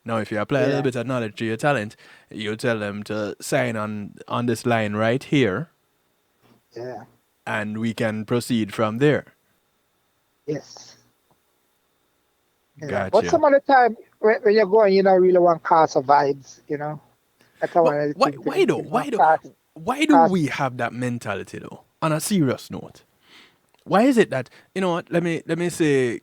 Now, if you apply a little bit of knowledge to your talent, you tell them to sign on this line right here.
Yeah.
And we can proceed from there.
Yes. Yeah.
Gotcha.
But some of the time, when you're going, you don't really want cast of vibes, That's
Why do we have that mentality though? On a serious note, why is it that what? Let me say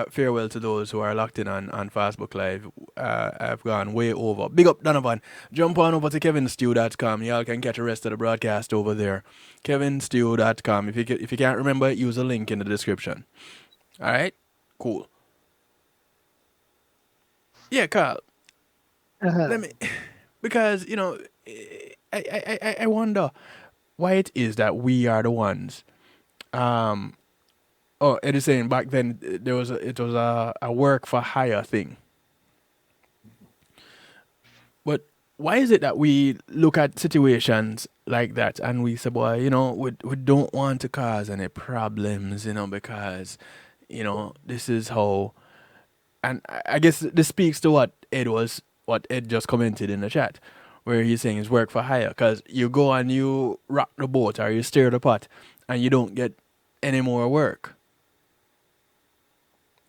farewell to those who are locked in on Facebook Live. I've gone way over. Big up Donovan. Jump on over to kevinstew.com. Y'all can catch the rest of the broadcast over there. kevinstew.com. If you can't remember, use a link in the description. All right, cool. Yeah, Carl.
Uh-huh.
Let me, because I wonder why it is that we are the ones. Um, oh, it is saying back then it was a work for hire thing. But why is it that we look at situations like that and we say, boy, we don't want to cause any problems, because, this is how. And I guess this speaks to what Ed just commented in the chat, where he's saying it's work for hire. Because you go and you rock the boat or you stir the pot and you don't get any more work.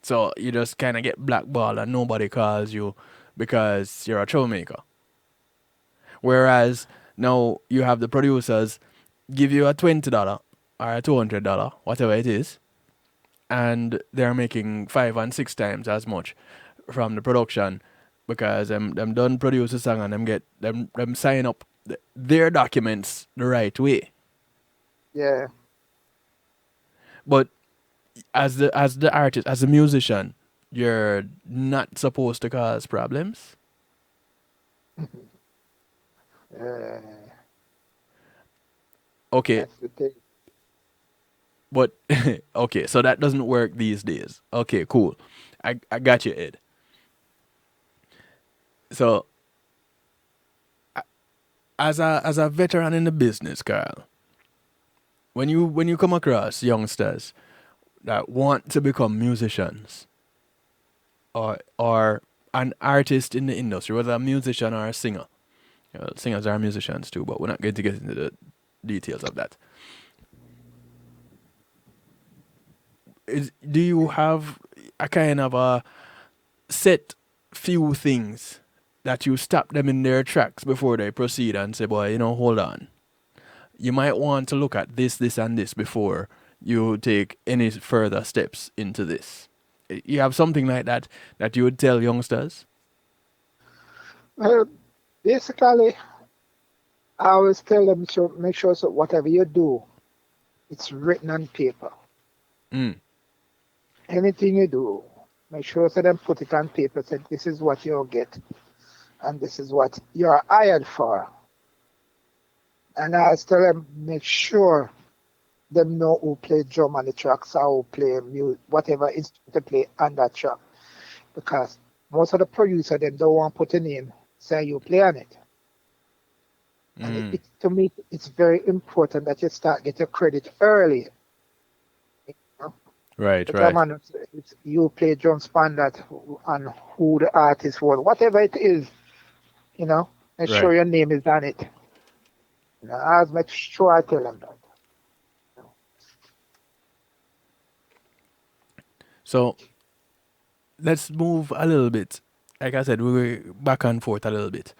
So you just kind of get blackballed and nobody calls you because you're a troublemaker. Whereas now you have the producers give you a $20 or a $200, whatever it is, and they're making 5 and 6 times as much from the production because them done produce a song and them get them sign up their documents the right way.
Yeah.
But as the artist, as a musician, you're not supposed to cause problems.
Uh,
Okay,
that's the thing.
but okay, so that doesn't work these days. Okay, cool. I got you, Ed. So as a veteran in the business, Carl, when you come across youngsters that want to become musicians or an artist in the industry, whether a musician or a singer. Singers are musicians too, but we're not going to get into the details of that. Do you have a kind of a set few things that you stop them in their tracks before they proceed and say, boy, hold on. You might want to look at this, this, and this before you take any further steps into this. You have something like that you would tell youngsters?
Well, basically, I always tell them to make sure so whatever you do, it's written on paper.
Mm.
Anything you do, make sure so them put it on paper. Say this is what you'll get, and this is what you're hired for. And I always tell them make sure them know who play drum on the tracks or who play music, whatever instrument they play on that track. Because most of the producer them don't want to put a name, say you play on it. And to me, it's very important that you start get your credit early. You know?
Right,
But
right,
man, it's you play drums on that and who the artist was, whatever it is, make
right.
sure your name is on it. I always make sure I tell them that.
So let's move a little bit. Like I said, we were back and forth a little bit.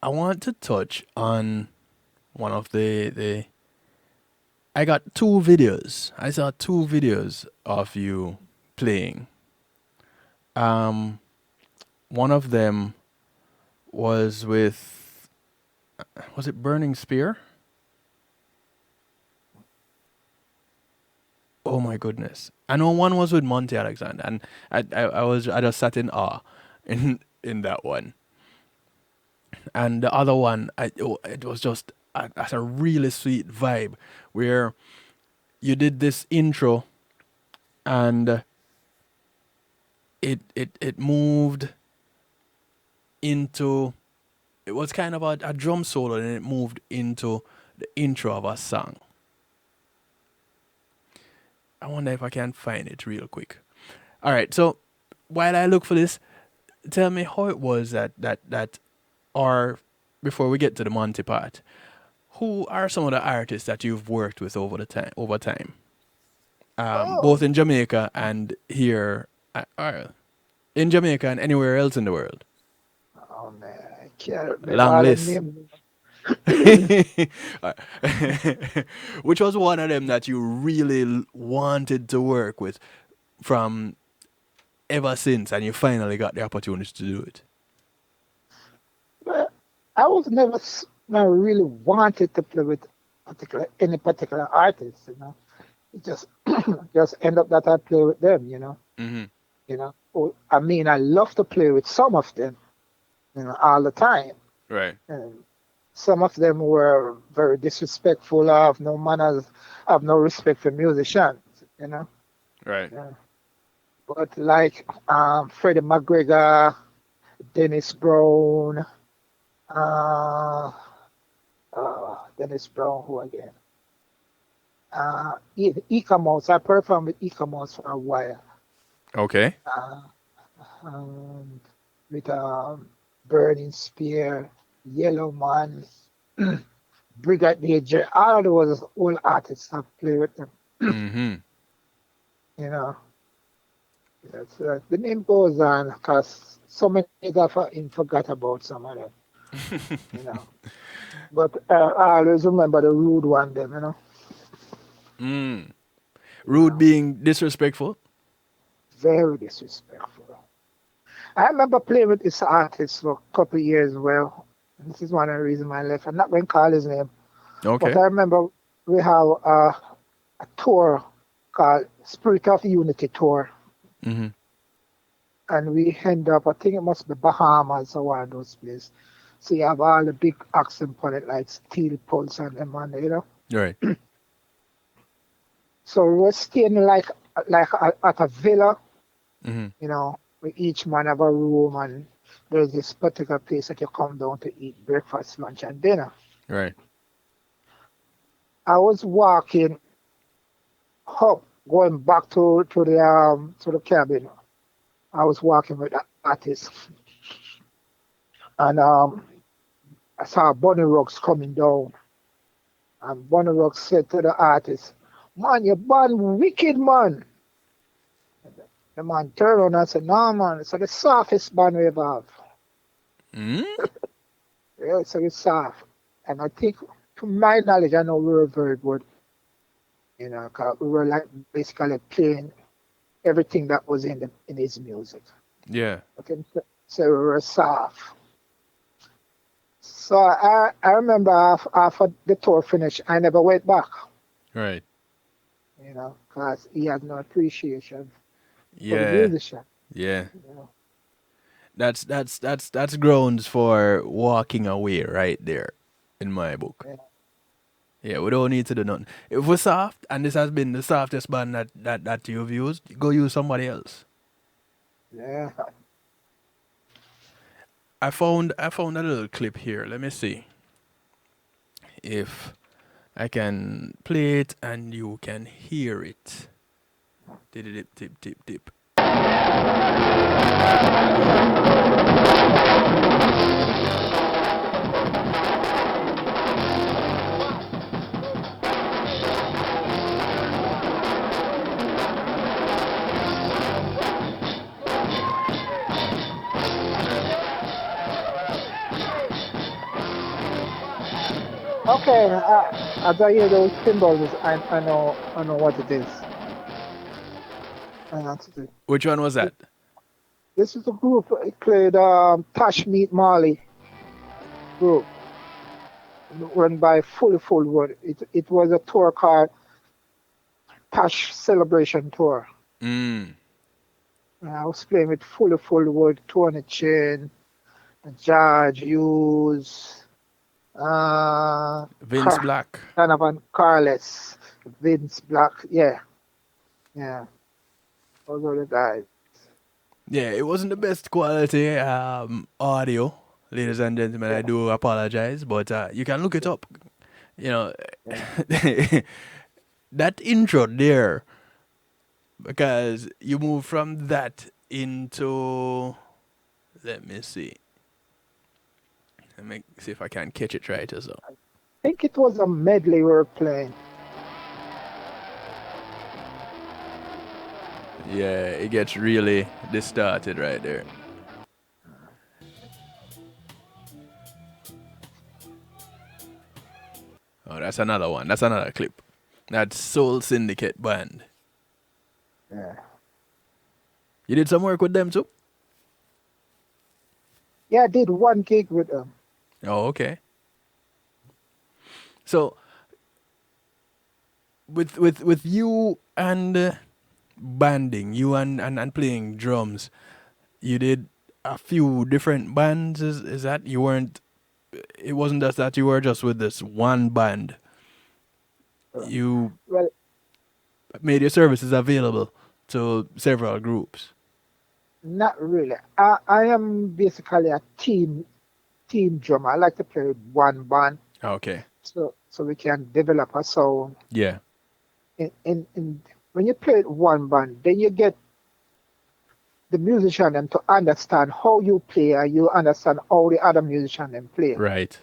I want to touch on one of the. I got two videos. I saw two videos of you playing. One of them was with. Was it Burning Spear? Oh my goodness! I know one was with Monty Alexander, and I just sat in awe in that one. And the other one, it was just a really sweet vibe where you did this intro and it moved into, it was kind of a drum solo and it moved into the intro of a song. I wonder if I can find it real quick. All right, so while I look for this, tell me how it was that or before we get to the Monty part, who are some of the artists that you've worked with over time? Both
Oh,
in Jamaica and here, in Jamaica and anywhere else in the world.
oh man, I can't remember
Long
all the
list.
names.
Which was one of them that you really wanted to work with from ever since, and you finally got the opportunity to do it?
But I was never really wanted to play with any particular artist. It just just end up that I play with them.
Mm-hmm.
You know, I mean, I love to play with some of them, all the time.
Right.
And some of them were very disrespectful. I have no manners. I have no respect for musicians.
Right.
Yeah. But like Freddie McGregor, Dennis Brown, uh, Dennis Brown, who again? Ecamos. I performed with Ecamos for a while.
Okay.
Uh, um, with Burning Spear, Yellow Man, Brigadier J. All those old artists have played with them.
Mm-hmm.
You know, the name goes on because so many have forgot about some of them. You know, but I always remember the rude one, them.
Mm.
You
Rude
know,
being disrespectful.
very disrespectful. I remember playing with this artist for a couple of years. Well, this is one of the reasons I left. I'm not going to call his name, but
Okay.
I remember we have a tour called Spirit of Unity Tour,
Mm-hmm.
and we end up, I think it must be Bahamas or one of those places. So you have all the big accent on it, like Steel Pulse and them, and.
Right.
So we were staying like at a villa,
Mm-hmm.
with each man have a room, and there's this particular place that you come down to eat breakfast, lunch, and dinner.
Right.
I was walking up, going back to the cabin. I was walking with the artist, and I saw Bunny Rocks coming down, and Bunny Rocks said to the artist, "Man, you born wicked man." The man turned around and said, "No, man, it's the softest band we ever have.
Mm?
Yeah, it's very soft." And I think, to my knowledge, I know we were very good, 'cause we were like basically playing everything that was in his music.
Yeah.
Okay, so we were soft. So I remember after the tour finished, I never went back,
Right.
because he had no appreciation for the
Yeah.
musician.
Yeah.
You know.
That's grounds for walking away right there in my book.
Yeah,
Yeah, we don't need to do nothing. If we're soft and this has been the softest band that you've used, go use somebody else.
yeah.
I found a little clip here. Let me see if I can play it and you can hear it. Dip dip dip dip dip.
Okay, as I hear those cymbals, I know what it is. I know what it is.
Which one was that?
This is a group. It played Tash Meet Marley group, run by Fully Fullwood. It was a tour called Tash Celebration Tour.
Mm.
I was playing with Fully Fullwood, Tony Chin, George Hughes,
Vince Black.
Donovan Carles, Vince Black. Yeah, yeah, those are the guys.
Yeah, it wasn't the best quality audio, ladies and gentlemen. I
Yeah,
do apologize, but you can look it up. You know,
yeah.
that intro there, because you move from that into. Let me see. Let me see if I can catch it right as well.
I think it was a medley we were playing.
Yeah, it gets really distorted right there. Oh, that's another one. That's another clip. That's Soul Syndicate Band.
Yeah,
You did some work with them too?
yeah. I did one gig with them.
Oh, okay. So with you and banding, you and playing drums, you did a few different bands. Is that you weren't? It wasn't just that you were just with this one band. You
Well,
made your services available to several groups.
not really. I am basically a team drummer. I like to play with one band,
Okay.
so we can develop a sound.
Yeah.
In when you play with one band, then you get the musician them to understand how you play, and you understand how the other musician them play.
Right.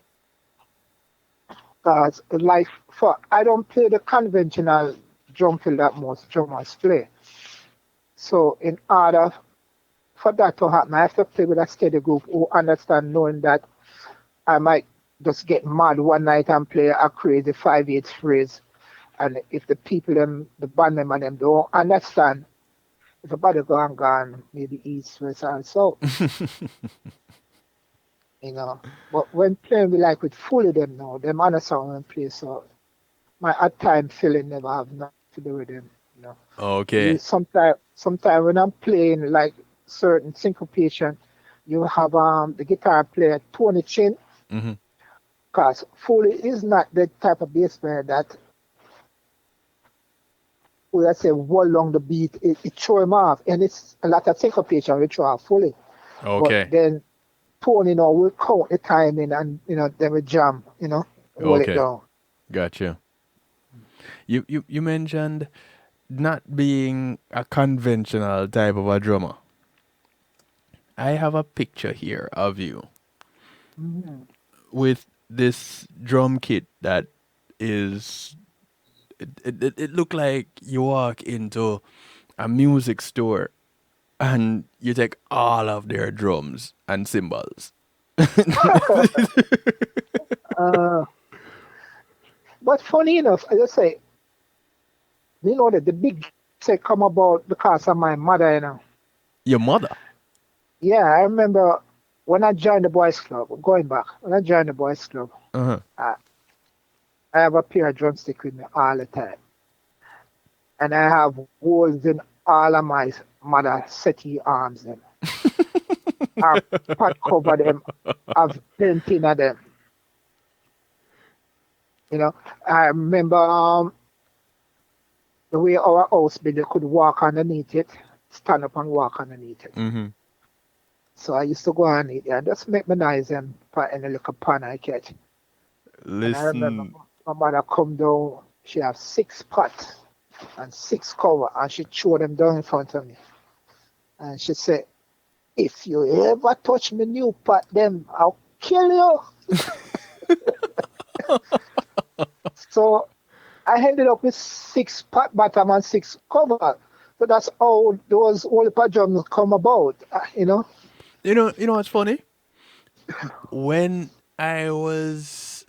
Because like for I don't play the conventional drum fill that most drummers play. So in order for that to happen, I have to play with a steady group who understand, knowing that I might just get mad one night and play a crazy 5/8 phrase. And if the people them, the band member them don't understand, if a body gone, maybe east, west, and south, you know. But when playing with fully them now, them understand when play, so my at time feeling never have nothing to do with them, you know.
Okay.
Sometime when I'm playing like certain syncopation, you have the guitar player tone it chin,
Mm-hmm.
because Foley is not the type of bass player that, let's say, roll along the beat, it throw him off, and it's a lot of syncopation we throw off Foley. But
Okay.
then Tony, will count the timing, and then we jam, roll it
Okay.
down.
Gotcha. You mentioned not being a conventional type of a drummer. I have a picture here of you
Mhm.
with this drum kit that is it looked like you walk into a music store and you take all of their drums and cymbals.
Uh, but funny enough, I just say, that the big say come about because of my mother,
Your mother.
Yeah, I remember when I joined the boys club, going back, when I joined the boys club,
Uh-huh.
I, I have a pair of drumsticks with me all the time. And I have holes in all of my mother settee arms them. I've pot cover them, I've painting of them. You know, I remember the way our house builder could walk underneath it, stand up and walk underneath it.
Mm-hmm.
So I used to go underneath it and just make my nice and for any little pan I catch. And I remember
Listen.
my mother come down, she have 6 pots and 6 cover, and she threw them down in front of me. And she said, if you ever touch me new pot, them I'll kill you. So I ended up with 6 pot bottom and 6 cover. So that's how those old pot drums come about,
You know what's funny? When I was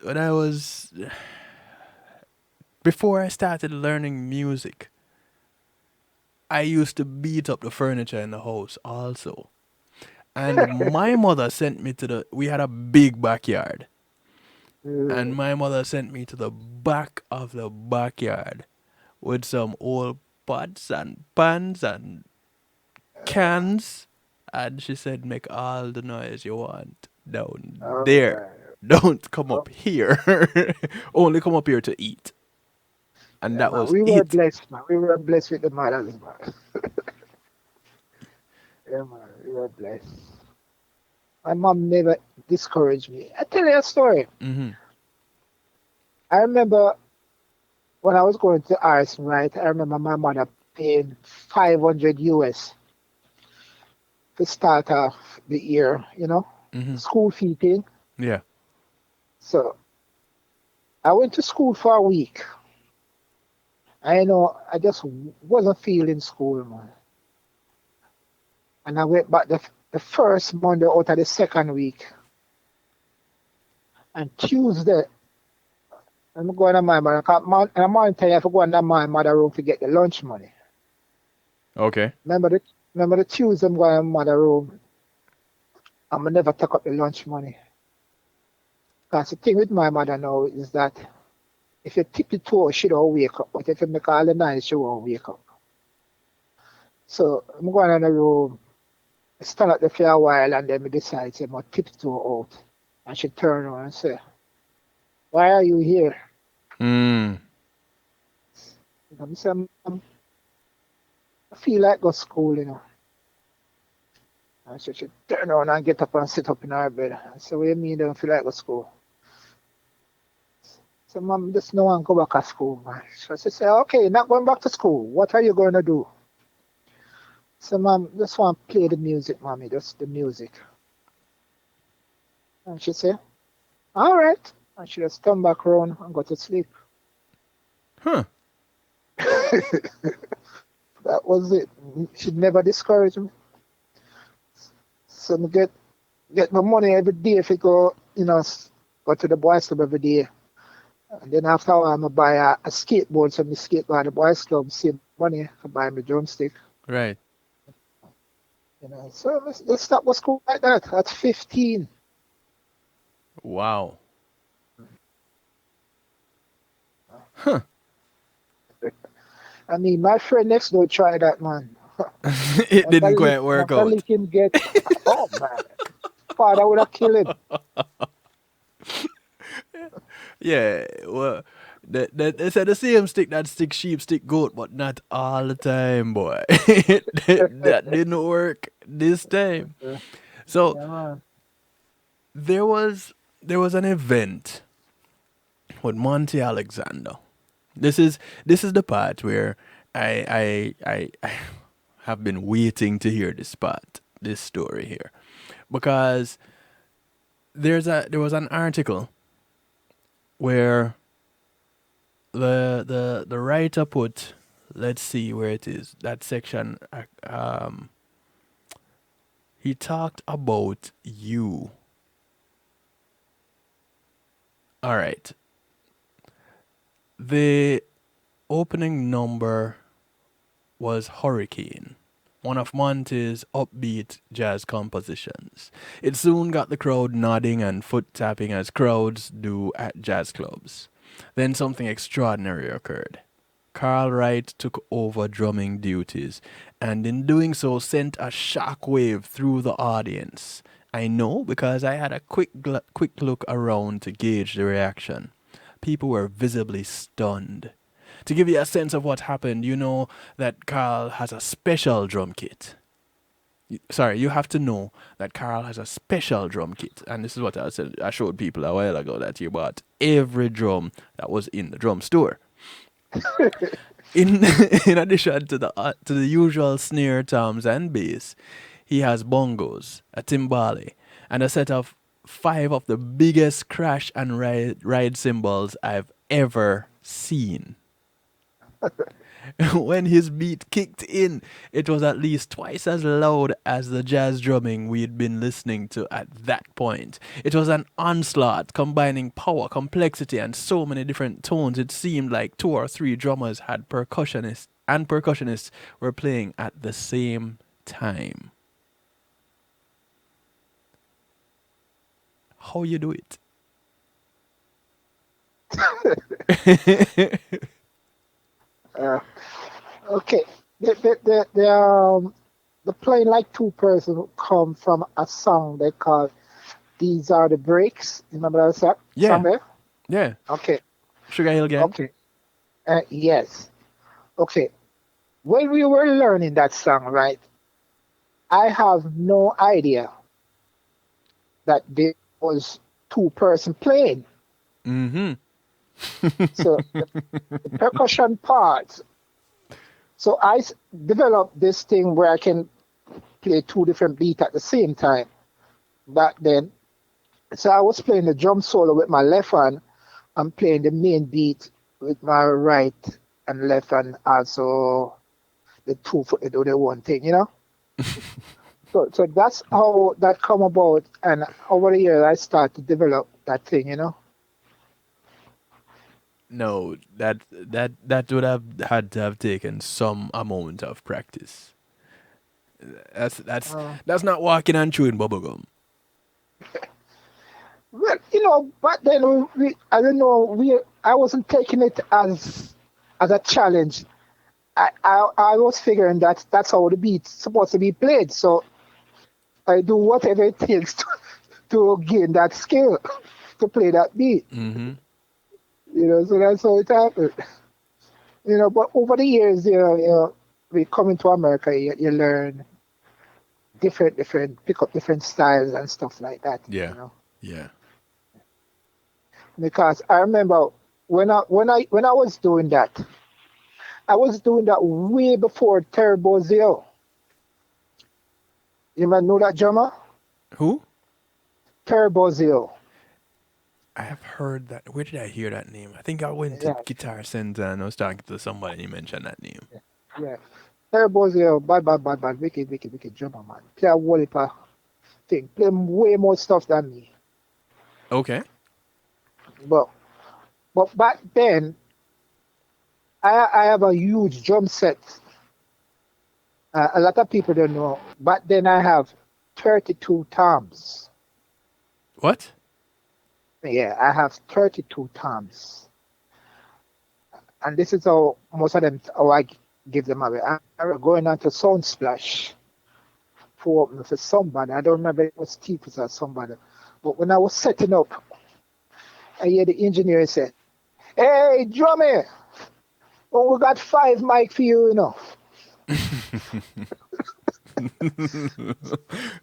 before I started learning music, I used to beat up the furniture in the house also. And my mother sent me to we had a big backyard. And
Mm,
my mother sent me to the back of the backyard with some old pots and pans and cans. And she said, make all the noise you want down
all
there.
right.
Don't come
Oh,
up here. Only come up here to eat. And
yeah,
that
man.
was
We were
it.
blessed, man. We were blessed with the mothers, man. Yeah, man. We were blessed. My mom never discouraged me. I tell you a story.
Mm-hmm.
I remember when I was going to Arts, right? I remember my mother paying 500 US to start off the year,
Mm-hmm.
school fee thing.
Yeah.
So I went to school for a week. I just wasn't feeling school, man. And I went back the first Monday out of the second week. And Tuesday, I'm going to my mother. And I'm on time for going to my mother room to get the lunch money.
Okay.
Remember the Tuesday I'm going to my mother room. I'm going to never take up the lunch money. Because the thing with my mother now is that if you tip the toe, she don't wake up. But if you make all the noise, she won't wake up. So I'm going in the room, I stand up there for a while, and then I decide to tiptoe out. And she turn around and say, "Why are you here?"
Mm.
And I say, I feel like go school, And she turn around and get up and sit up in her bed. I said, "What do you mean you don't feel like go school?" So, "Mom, just no one go back to school, man." So she said, "Okay, not going back to school. What are you going to do?" So, "Mom, just want to play the music, mommy, just the music." And she said, "All right." And she just come back around and go to sleep.
Huh.
That was it. She never discouraged me. So I get my money every day if I go, go to the boys club every day. And then after a while, I buy a skateboard, so I skate by the boys club, save money to buy my drumstick.
Right.
So let's start with school like that at 15.
Wow. Huh.
I mean, my friend next door tried that, man.
It didn't quite work
Not
out.
let him get, oh man, father would have killed him.
Yeah, well, they said the same stick that stick sheep, stick goat, but not all the time, boy. That didn't work this time. So
Yeah, man.
there was an event with Monty Alexander. This is the part where I have been waiting to hear this story here, because there was an article where the writer put, let's see where it is, that section, he talked about you. All right. The opening number was Hurricane, one of Monty's upbeat jazz compositions. It soon got the crowd nodding and foot tapping as crowds do at jazz clubs. Then something extraordinary occurred. Karl Wright took over drumming duties, and in doing so sent a shockwave through the audience. I know because I had a quick look around to gauge the reaction. People were visibly stunned. To give you a sense of what happened, you know that Karl has a special drum kit. You have to know that Karl has a special drum kit. And this is what I said. I showed people a while ago that he bought every drum that was in the drum store. In in addition to the usual snare, toms, and bass, he has bongos, a timbale, and a set of 5 of the biggest crash and ride cymbals I've ever seen. When his beat kicked in, it was at least twice as loud as the jazz drumming we'd been listening to at that point. It was an onslaught combining power, complexity, and so many different tones. It seemed like 2 or 3 drummers had percussionists were playing at the same time. How you do it?
Okay. The playing like two person come from a song they call "These Are the Breaks." Remember that song?
Yeah.
Song there?
Yeah.
Okay.
Sugar Hill Gang.
Okay. Yes. Okay. When we were learning that song, right? I have no idea that there was two person playing.
Mm-hmm.
So the percussion part. So I developed this thing where I can play 2 different beats at the same time back then. So I was playing the drum solo with my left hand and playing the main beat with my right and left hand, also the 2 foot to do the one thing, So that's how that come about, and over the years I started to develop that thing,
No, that would have had to have taken some amount of practice. That's not walking and chewing bubblegum.
Well, back then I don't know, I wasn't taking it as a challenge. I was figuring that that's how the beat's supposed to be played. So I do whatever it takes to gain that skill to play that beat.
Mm-hmm.
So that's how it happened. But over the years, we come into America, you learn different, pick up different styles and stuff like that.
Yeah. Yeah.
Because I remember when I was doing that, I was doing that way before Turbo Zero. You might know that drummer?
Who?
Turbo Zero.
I have heard that. Where did I hear that name? I think I went to Guitar Center and I was talking to somebody and you mentioned that name.
Yeah. Turbo Zero, bad, wicked drummer, man. Play a whole heap of thing. Play way more stuff than me.
Okay.
But back then, I have a huge drum set. A lot of people don't know. Back then, I have 32 toms.
What?
Yeah, I have 32 toms. And this is how most of them, how I give them away. I'm going on to Soundsplash for somebody. I don't remember if it was Steve or somebody. But when I was setting up, I hear the engineer say, "Hey, drummer, well, we got 5 mic for you,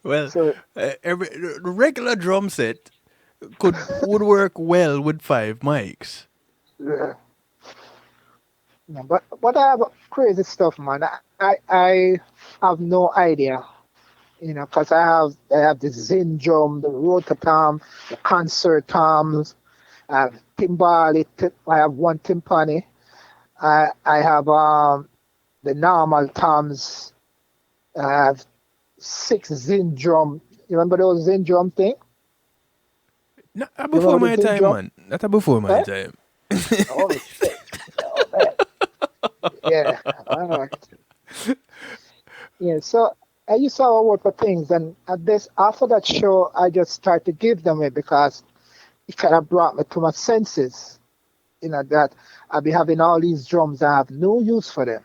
Well, the regular drum set would work well with 5 mics.
Yeah. But I have crazy stuff, man. I have no idea, because I have the Zin drum, the rotor tom, the concert toms, I have timbali. I have 1 timpani. I have the normal toms. I have 6 Zin drum. You remember those Zin drum thing?
No, before my time, man. Not before my time.
Oh, shit. Oh, man. Yeah. All right. Yeah, so I used to work for things, and after that show, I just started to give them away because it kind of brought me to my senses. That I'll be having all these drums, I have no use for them.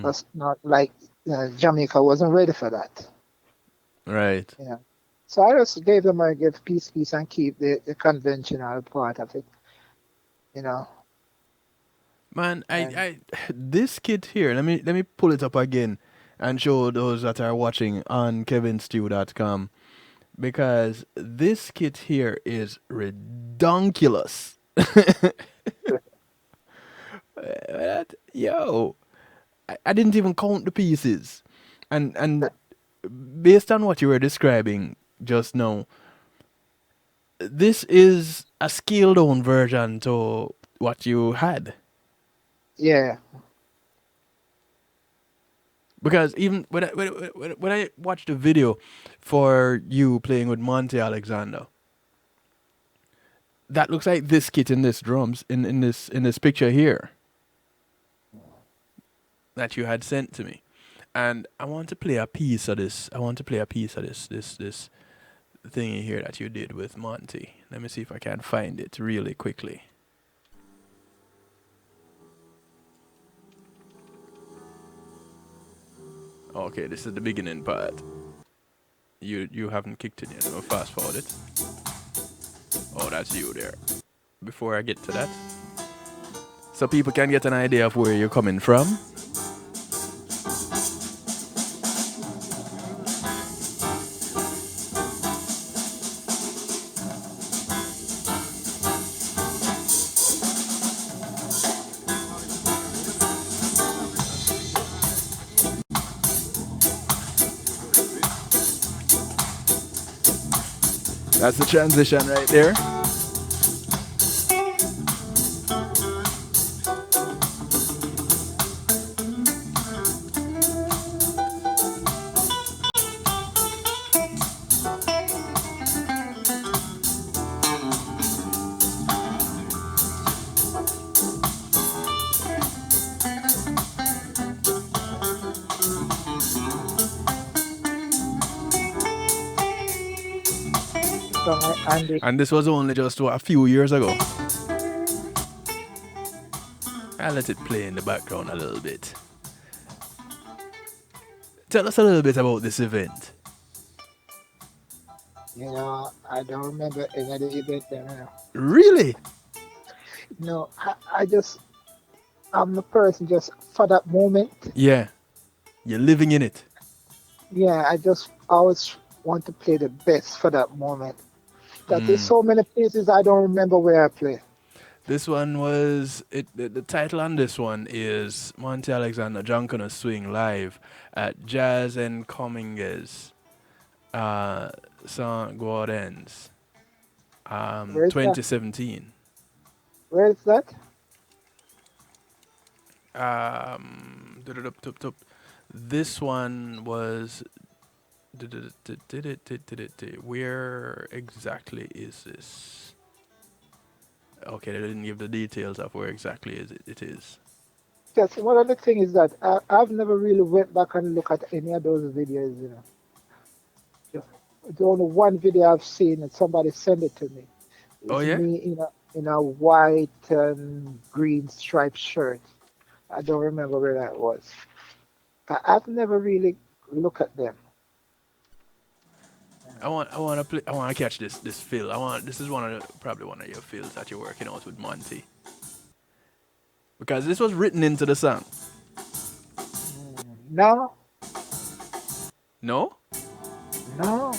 That's not like Jamaica wasn't ready for that.
Right.
Yeah. So I just gave them a piece, and keep the conventional part of it.
Man, I this kit here, let me pull it up again and show those that are watching on kevinstew.com, because this kit here is redonkulous. Yo, I didn't even count the pieces. And based on what you were describing just now, this is a scaled down version to what you had.
Yeah.
Because even when I watched the video for you playing with Monty Alexander, that looks like this kit in this drums in this picture here that you had sent to me. And I want to play a piece of this. I want to play a piece of this thingy here that you did with Monty. Let me see if I can find it really quickly. Okay, this is the beginning part. You haven't kicked it yet. I'll fast forward it. Oh, that's you there. Before I get to that, so people can get an idea of where you're coming from. That's the transition right there. And this was only just a few years ago. I'll let it play in the background a little bit. Tell us a little bit about this event.
You know, I don't remember any of the event there.
Really?
No, I'm the person just for that moment.
Yeah. You're living in it.
Yeah, I just always want to play the best for that moment. That there's so many places I don't remember where I play.
This one was the title on this one is Monty Alexander Drunk on a Swing live at Jazz and Comminges St. Gaudens
Where is that?
2017.
Where is that?
Tup. This one was where exactly is this? Okay, they didn't give the details of where exactly it is.
Yes, one of the things is that I've never really went back and look at any of those videos, you know. Just, the only one video I've seen and somebody sent it to me.
Oh
It's
yeah?
me in a white and green striped shirt. I don't remember where that was. I've never really looked at them.
I want to catch this fill. This is probably one of your fills that you're working out with Monty. Because this was written into the song.
No,
No?
no.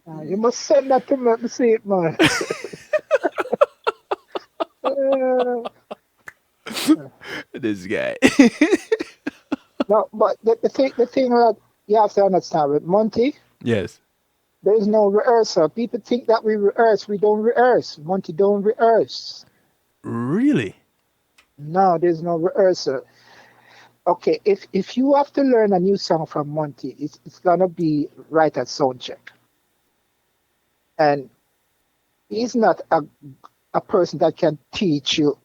Uh, you must send that to me. Let me see it, man. Uh,
This guy.
no, but the thing that you have to understand with Monty,
Yes.
there is no rehearsal. People think that we rehearse. We don't rehearse. Monty don't rehearse.
Really?
No, there's no rehearsal. Okay, if you have to learn a new song from Monty, it's gonna be right at sound check. And he's not a person that can teach you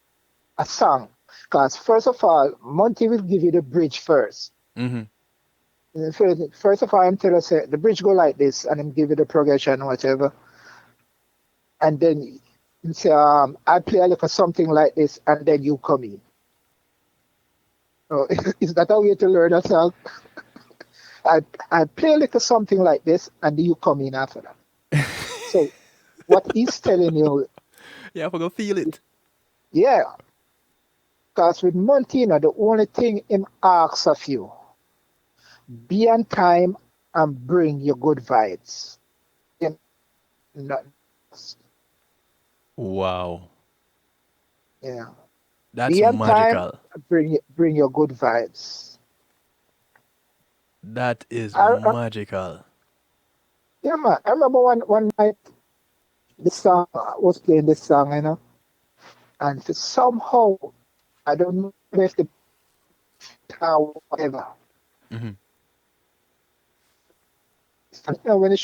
a song. Because first of all, Monty will give you the bridge first.
Mm-hmm.
And first of all, I'm telling you, the bridge go like this, and then give you the progression or whatever. And then you say, I play a little something like this, and then you come in. Oh, is that a way to learn a song? I play a little something like this, and you come in after that. So what he's telling you,
Yeah, I go feel it.
yeah, because with Montino, the only thing him asks of you, be on time and bring your good vibes. Him not,
Wow.
yeah.
That's
Be on time,
magical.
bring your good vibes.
That is
I, I,
magical.
yeah, man. I remember one night the song I was playing this song, you know, and somehow I don't know if the guitar whatever.
Mm-hmm.
And, you know, when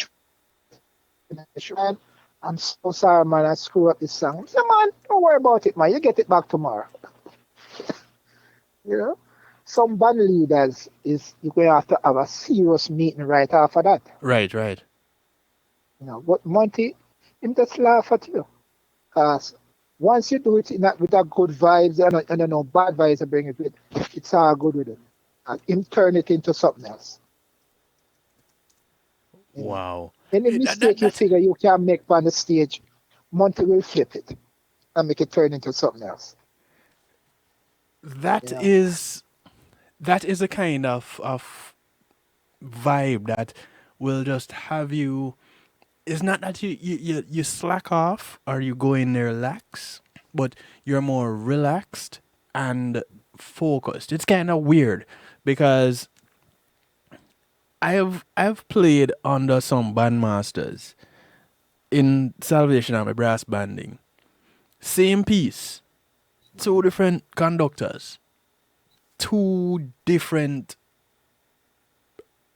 man, I'm so sorry, man. I screw up this song. I said, man, don't worry about it, man. You get it back tomorrow. You know, some band leaders is you're going to have a serious meeting right after that.
Right.
You know, but Monty, him just laugh at you. Because once you do it with that good vibes and no bad vibes, and bring it with, it's all good with it. And him turn it into something else. You know?
Wow.
Any mistake you figure you can make on the stage, Monty will flip it and make it turn into something else.
That
Yeah.
is a kind of vibe that will just have you. It's not that you slack off or you go in there relax, but you're more relaxed and focused. It's kind of weird because I've played under some bandmasters in Salvation Army brass banding. Same piece. two different conductors, two different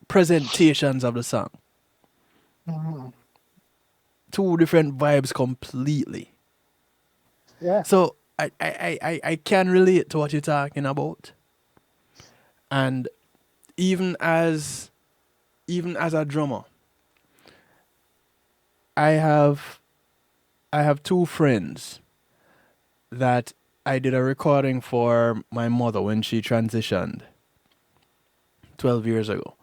presentations of the song,
Mhm.
two different vibes completely.
Yeah.
So I can relate to what you're talking about. And even as a drummer, I have two friends that I did a recording for my mother when she transitioned 12 years ago.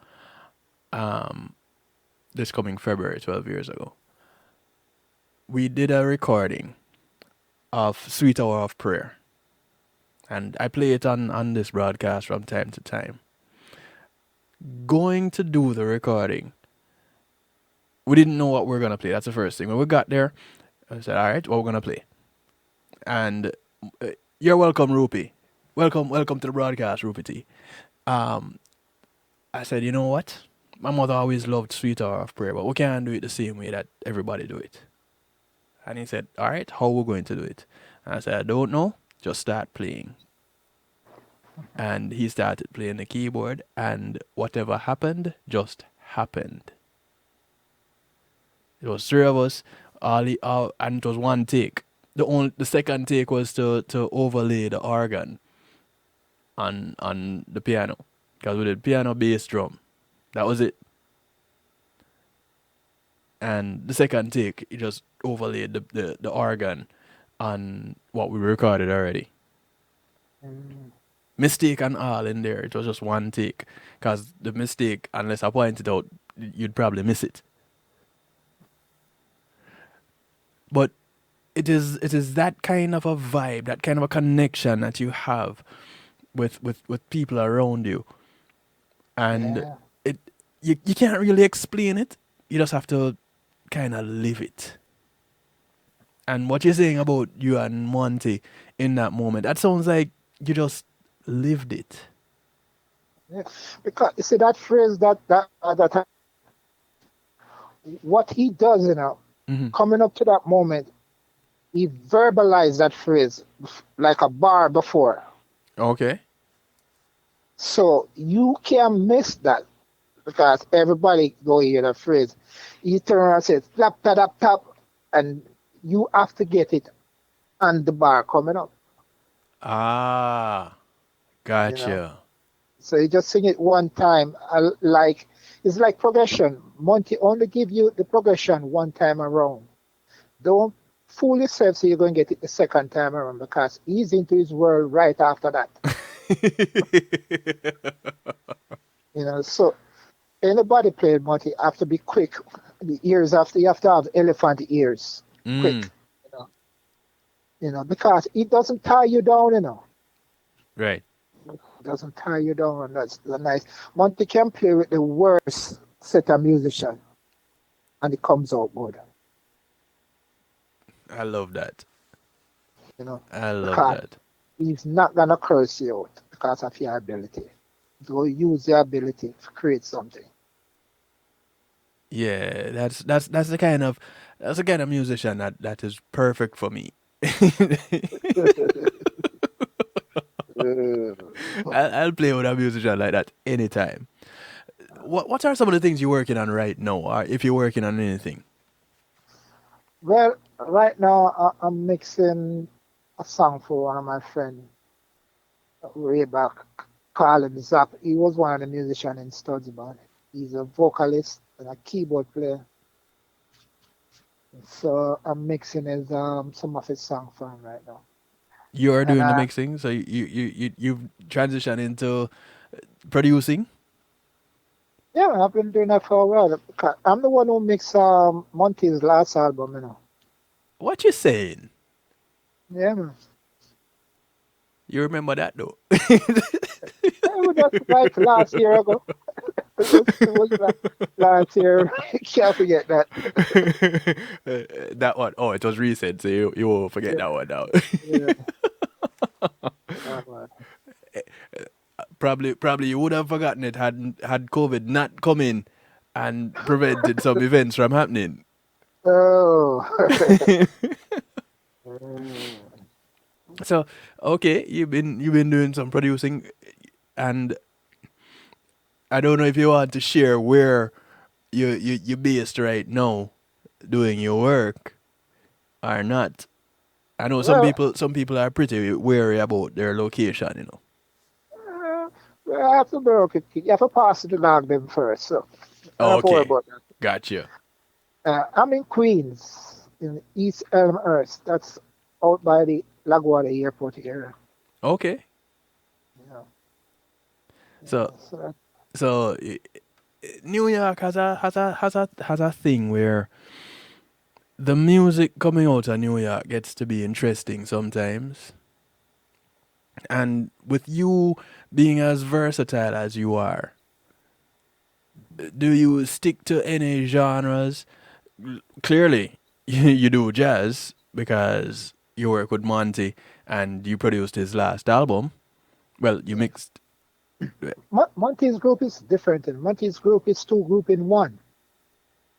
This coming February, 12 years ago. We did a recording of Sweet Hour of Prayer. And I play it on this broadcast from time to time. Going to do the recording, we didn't know what we were going to play. That's the first thing. When we got there, I said, all right, what we're going to play? And you're welcome, Rupi. Welcome to the broadcast, Rupi T. I said, you know what? My mother always loved Sweet Hour of Prayer, but we can't do it the same way that everybody do it. And he said, all right, how we going to do it? And I said, I don't know. Just start playing. And he started playing the keyboard, and whatever happened just happened. It was three of us, and it was one take. The second take was to overlay the organ on the piano, because we did piano, bass, drum. That was it. And the second take, it just overlaid the organ on what we recorded already. Mistake and all in there. It was just one take, because the mistake, unless I point it out, you'd probably miss it. But it is that kind of a vibe, that kind of a connection that you have with people around you, and
Yeah.
you can't really explain it. You just have to kind of live it. And what you're saying about you and Monty in that moment, that sounds like you just lived it.
Yeah. Because you see that phrase that what he does, coming up to that moment, he verbalized that phrase like a bar before.
Okay.
So you can't miss that because everybody go hear the phrase. He turn around and says tap tap tap tap, and you have to get it on the bar coming up.
Ah,
You know.
gotcha.
So you just sing it one time, like it's like progression. Monty only give you the progression one time around. Don't fool yourself so you're going to get it the second time around because he's into his world right after that. So anybody playing Monty have to be quick. The ears after you have to have elephant ears, quick. Because it doesn't tie you down.
Right.
It doesn't tie you down, and that's the nice. Monty can play with the worst set of musician, and it comes out good.
I love that. I love
Because
that.
he's not gonna curse you out because of your ability. Go use your ability to create something.
Yeah, that's the kind of musician that is perfect for me. I'll play with a musician like that anytime. What are some of the things you're working on right now, or if you're working on anything?
Well, right now I'm mixing a song for one of my friends way back, Karl Wright. He was one of the musicians in Studs Band. He's a vocalist and a keyboard player. So I'm mixing some of his songs for him right now.
You're
And
doing the mixing, so you've transitioned into producing.
yeah, man, I've been doing that for a while. I'm the one who mixed Monty's last album.
What you saying?
Yeah, man.
You remember that though?
It was just like last year ago. It was last year. Can't forget that.
That one. Oh, it was recent, so you won't forget that one now.
Yeah. Man.
Probably you would have forgotten it had COVID not come in and prevented some events from happening.
Oh.
So okay, you've been doing some producing, and I don't know if you want to share where you based right now doing your work or not. I know
Well,
some people are pretty wary about their location, you know.
uh, well, I have to work it. You have to pass it along them first. So I don't have to worry
Okay,
about that.
gotcha.
I'm in Queens, in East Elmhurst. That's out by the LaGuardia Airport area.
Okay,
Yeah,
so
yeah. So that,
so New York has a thing where the music coming out of New York gets to be interesting sometimes. And with you being as versatile as you are, do you stick to any genres? Clearly, you do jazz because you work with Monty and you produced his last album. Well, you
yeah.
mixed.
Monty's group is different, and Monty's group is two group in one.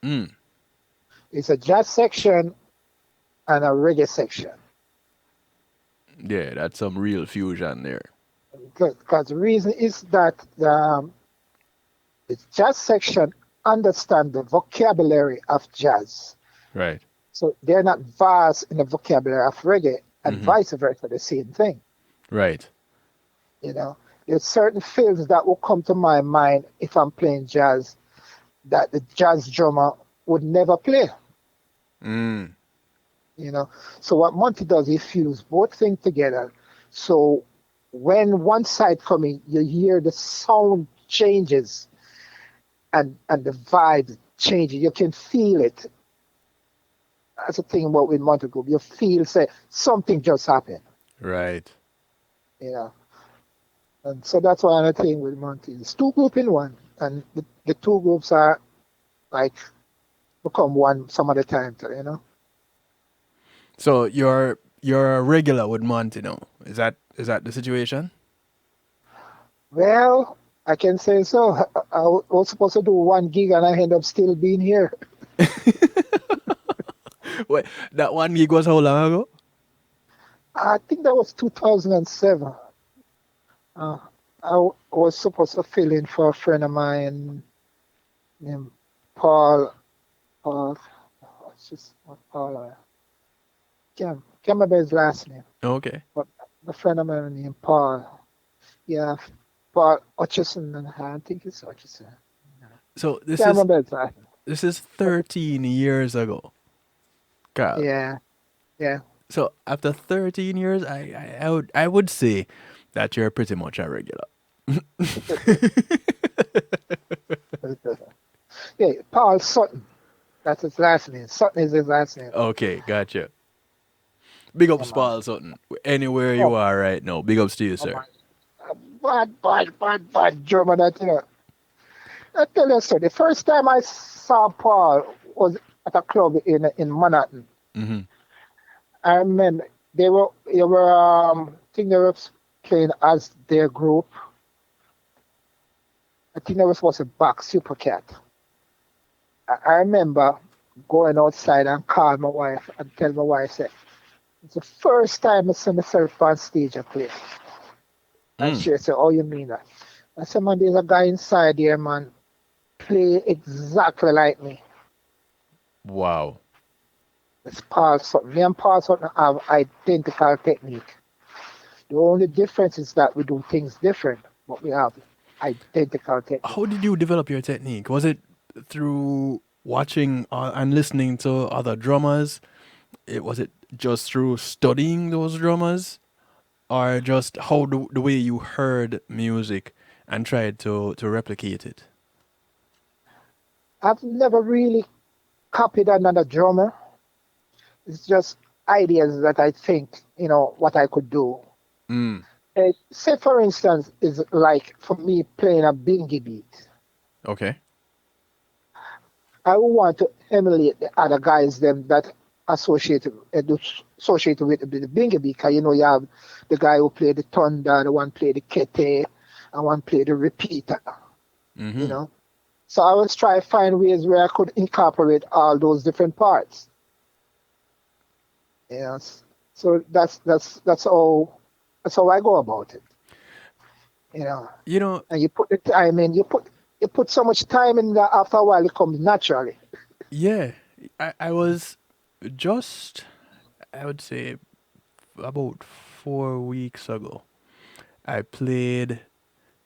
Mm,
It's a jazz section and a reggae section.
yeah, that's some real fusion there.
Because the reason is that the jazz section understand the vocabulary of jazz.
Right.
So they're not vast in the vocabulary of reggae, and
Mm-hmm.
vice versa, the same thing.
Right.
You know, there's certain films that will come to my mind if I'm playing jazz that the jazz drummer would never play.
Mm,
You know, so what Monty does, he fuse both things together. So when one side coming, you hear the sound changes and the vibe changes. You can feel it. That's the thing about with Monty Group. You feel say something just happened.
right.
You know, and so that's why I'm thing with Monty. It's two group in one, and the two groups are like become one some of the time. You know.
So you're a regular with Monty now. Is that the situation?
Well, I can say so. I was supposed to do one gig and I end up still being here.
Wait, that one gig was how long ago?
I think that was 2007. Uh, was supposed to fill in for a friend of mine named Paul. Paul, what's just what Paul? Can't remember his last name,
Okay.
but a friend of mine named Paul. Yeah, Paul Hutchison, and I think it's Hutchison.
So this
Can't
is
remember his last name.
this is
But
13 years ago, Carl.
yeah, yeah.
So after 13 years, I would say that you're pretty much a regular.
Yeah, Paul Sutton. That's his last name. Sutton is his last name.
Okay, gotcha. Big
Yeah,
ups,
man.
Paul Sutton. Anywhere you
Oh,
are right now, big ups to you,
oh
sir.
man. Bad German, that, you know. I tell you, so the first time I saw Paul was at a club in Manhattan.
Mm-hmm.
I remember they were I think they were playing as their group. I think they were supposed to back Supercat. I remember going outside and call my wife and tell my wife, say, it's the first time I see myself on stage I play. And
Mm.
she said, oh, you mean that? I said, man, there's a guy inside here, man, play exactly like me.
Wow.
It's Paul Sutton. Me and Paul Sutton have identical technique. The only difference is that we do things different, but we have identical technique.
How did you develop your technique? Was it through watching and listening to other drummers? Was it just through studying those drummers, or just how the way you heard music and tried to replicate it?
I've never really copied another drummer. It's just ideas that I think, what I could do.
Mm.
Say, for instance, is like for me playing a bingy beat.
Okay.
I would want to emulate the other guys them that associated with the bingy beat. Because you have the guy who played the thunder, the one played the kete, and one played the repeater. You
Mm-hmm.
know. So I was trying to find ways where I could incorporate all those different parts. Yes. So that's how I go about it. You know,
You know,
and you put the time in. You put so much time in that. After a while, it comes naturally.
yeah, I was just, I would say, about 4 weeks ago. I played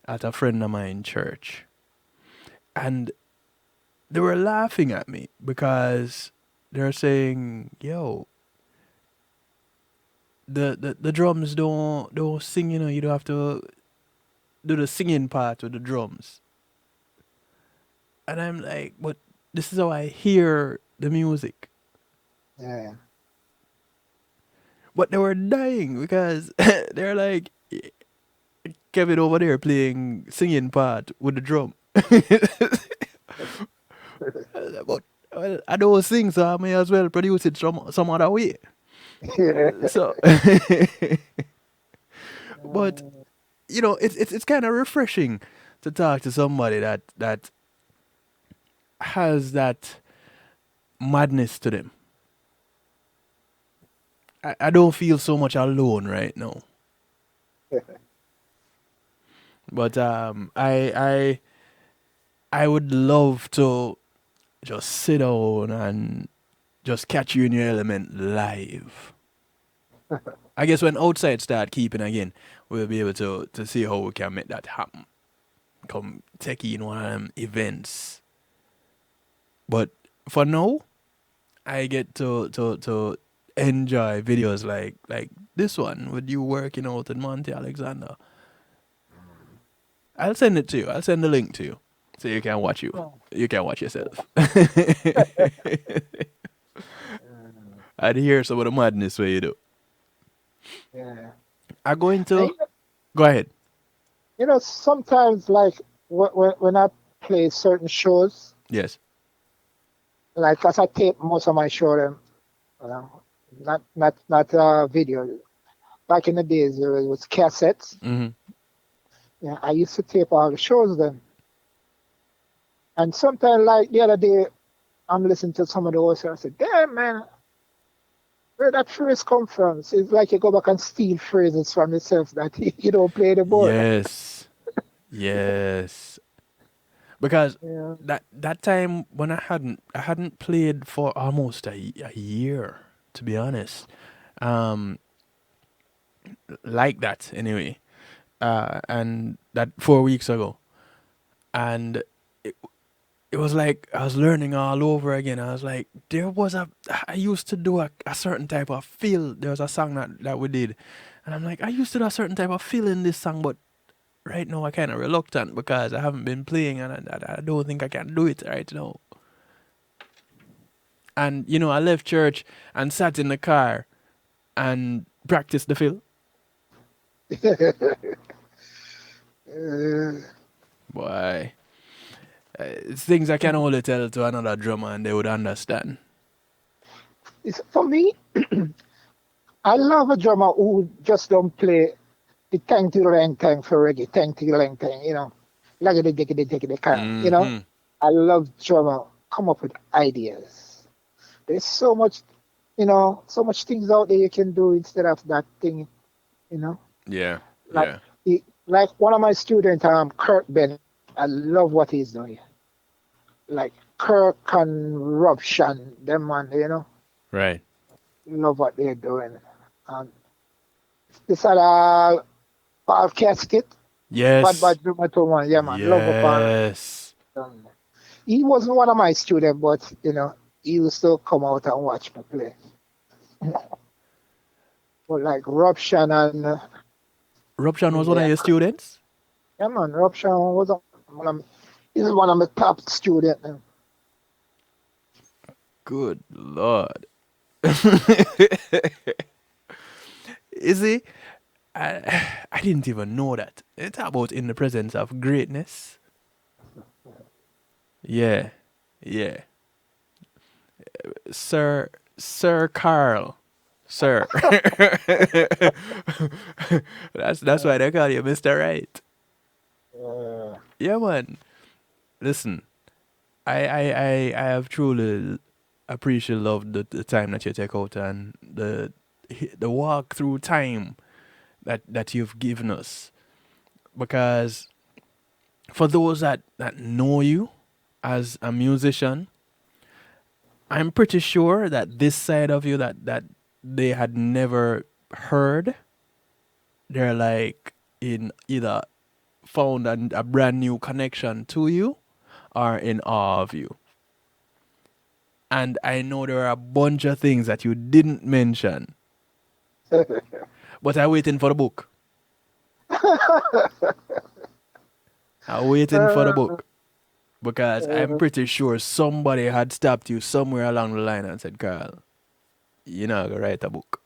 at a friend of mine church, and they were laughing at me because they're saying, "Yo, the drums don't sing. You know, you don't have to do the singing part with the drums." And I'm like, "But this is how I hear the music."
Yeah.
But they were dying because they're like, Kevin over there playing singing part with the drum. But well, I don't sing, so I may as well produce it some other way. So, but you know, it's kind of refreshing to talk to somebody that has that madness to them. I don't feel so much alone right now. But I would love to just sit down and just catch you in your element live. I guess when outside start keeping again, we'll be able to see how we can make that happen. Come take you in one of them events. But for now, I get to enjoy videos like this one with you working out in Monty Alexander. I'll send it to you. I'll send the link to you so you can watch you.
Oh,
You can watch yourself. I'd hear some of the madness where you do.
yeah.
I'm going
And,
to go ahead.
sometimes like when I play certain shows,
Yes.
like as I tape most of my show, them, you know, not video. Back in the days, it was cassettes.
Hmm.
Yeah, I used to tape all the shows then. And sometimes, like the other day, I'm listening to some of the hosts, and I said, "Damn man, where that phrase come from?" So it's like you go back and steal phrases from yourself that you don't play the board.
Yes. Yes. Because
Yeah.
that time when I hadn't played for almost a year, to be honest. Um like that anyway. And that 4 weeks ago. And it was like I was learning all over again. I was like, I used to do a certain type of feel. There was a song that we did. And I'm like, I used to do a certain type of feel in this song, but right now I kind of reluctant because I haven't been playing and I don't think I can do it right now. And, you know, I left church and sat in the car and practiced the fill.
Uh,
Boy, it's things I can only tell to another drummer and they would understand.
it's, for me, I love a drummer who just don't play the tang to lang tang for reggae, tang to lang tang, like the diggity kind.
Hmm.
I love drummer come up with ideas. There's so much, so much things out there you can do instead of that thing, you know.
Yeah,
Like
yeah,
like one of my students, Kurt Ben, I love what he's doing. Like Kirk and Robshan, them man,
right.
love what they're doing. Um, this other Paul Casket,
Yes,
bad drummer too, man. Yeah, man, love upon.
yes.
He wasn't one of my students, but he used to come out and watch me play. But like Robshan and
Robshan was one of
yeah,
your students?
yeah, man, Robshan was he's one of my top students.
Good Lord. Is he? I didn't even know that. It's about in the presence of greatness. Yeah, yeah. Sir Carl. Sir. That's why they call you Mr. Right.
Uh,
Yeah, man. Listen, I have truly appreciate love the time that you take out and the the walk through time that you've given us. Because for those that know you as a musician, I'm pretty sure that this side of you that they had never heard, they're like in either found a brand new connection to you or in awe of you. And I know there are a bunch of things that you didn't mention, but I'm waiting for the book. I'm waiting for the
uh,
book because I'm pretty sure somebody had stopped you somewhere along the line and said, Carl, you're not going to write a book.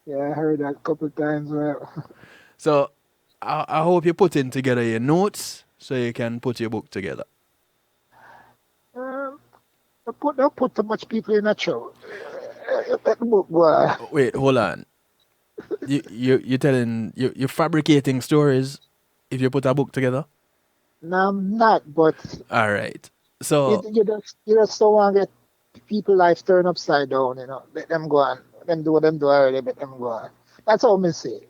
yeah, I heard that a couple of times. Well,
So I hope you're putting together your notes so you can put your book together.
um, don't put too much people in a show. That book, boy.
Wait, hold on. You're telling you're fabricating stories if you put a book together?
No, I'm not, but
All right.
you,
So
you just don't want to get people life turned upside down, Let them go on. Let them do what them do already, let them go on. That's all me say.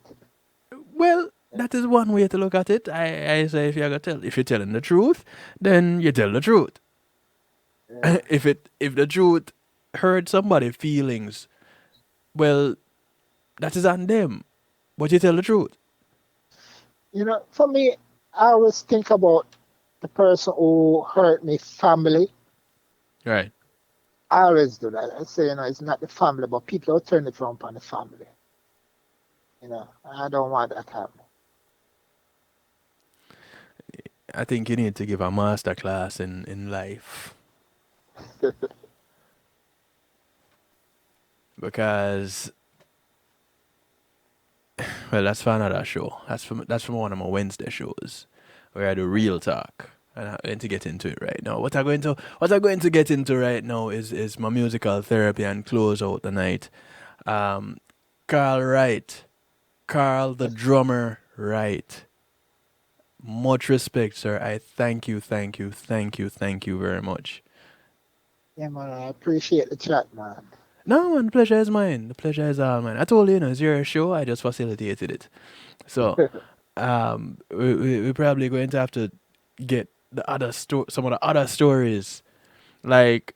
well, that is one way to look at it. I say if you're telling the truth, then you tell the truth.
Yeah.
If the truth hurt somebody's feelings, well, that is on them. But you tell the truth.
For me, I always think about the person who hurt me family.
Right.
I always do that. I say, it's not the family, but people who turn it from on the family. I don't want that to happen.
I think you need to give a master class in life. Because well, that's for another show. That's from one of my Wednesday shows where I do real talk. And I'm going to get into it right now. What I'm going to get into right now is my musical therapy and close out the night. Karl Wright. Karl the drummer Wright. Much respect, sir. I thank you very much.
Yeah, man, I appreciate the chat, man.
No, man, the pleasure is mine. The pleasure is all mine. I told you, it's your show. I just facilitated it. So, we're probably going to have to get some of the other stories, like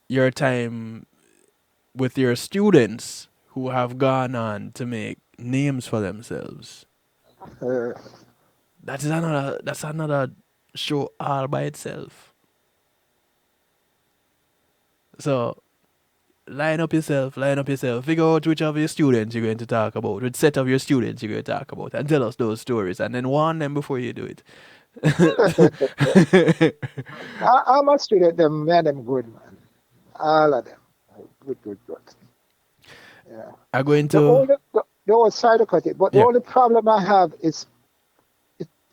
your time with your students who have gone on to make names for themselves.
Uh,
That's another show all by itself. So line up yourself. Figure out which of your students you're going to talk about, which set of your students you're going to talk about, and tell us those stories, and then warn them before you do it.
I must student them, man, them good, man. All of them. Good. Yeah.
I'm going
The
to.
only, the only side to cut it, but the
Yeah.
only problem I have is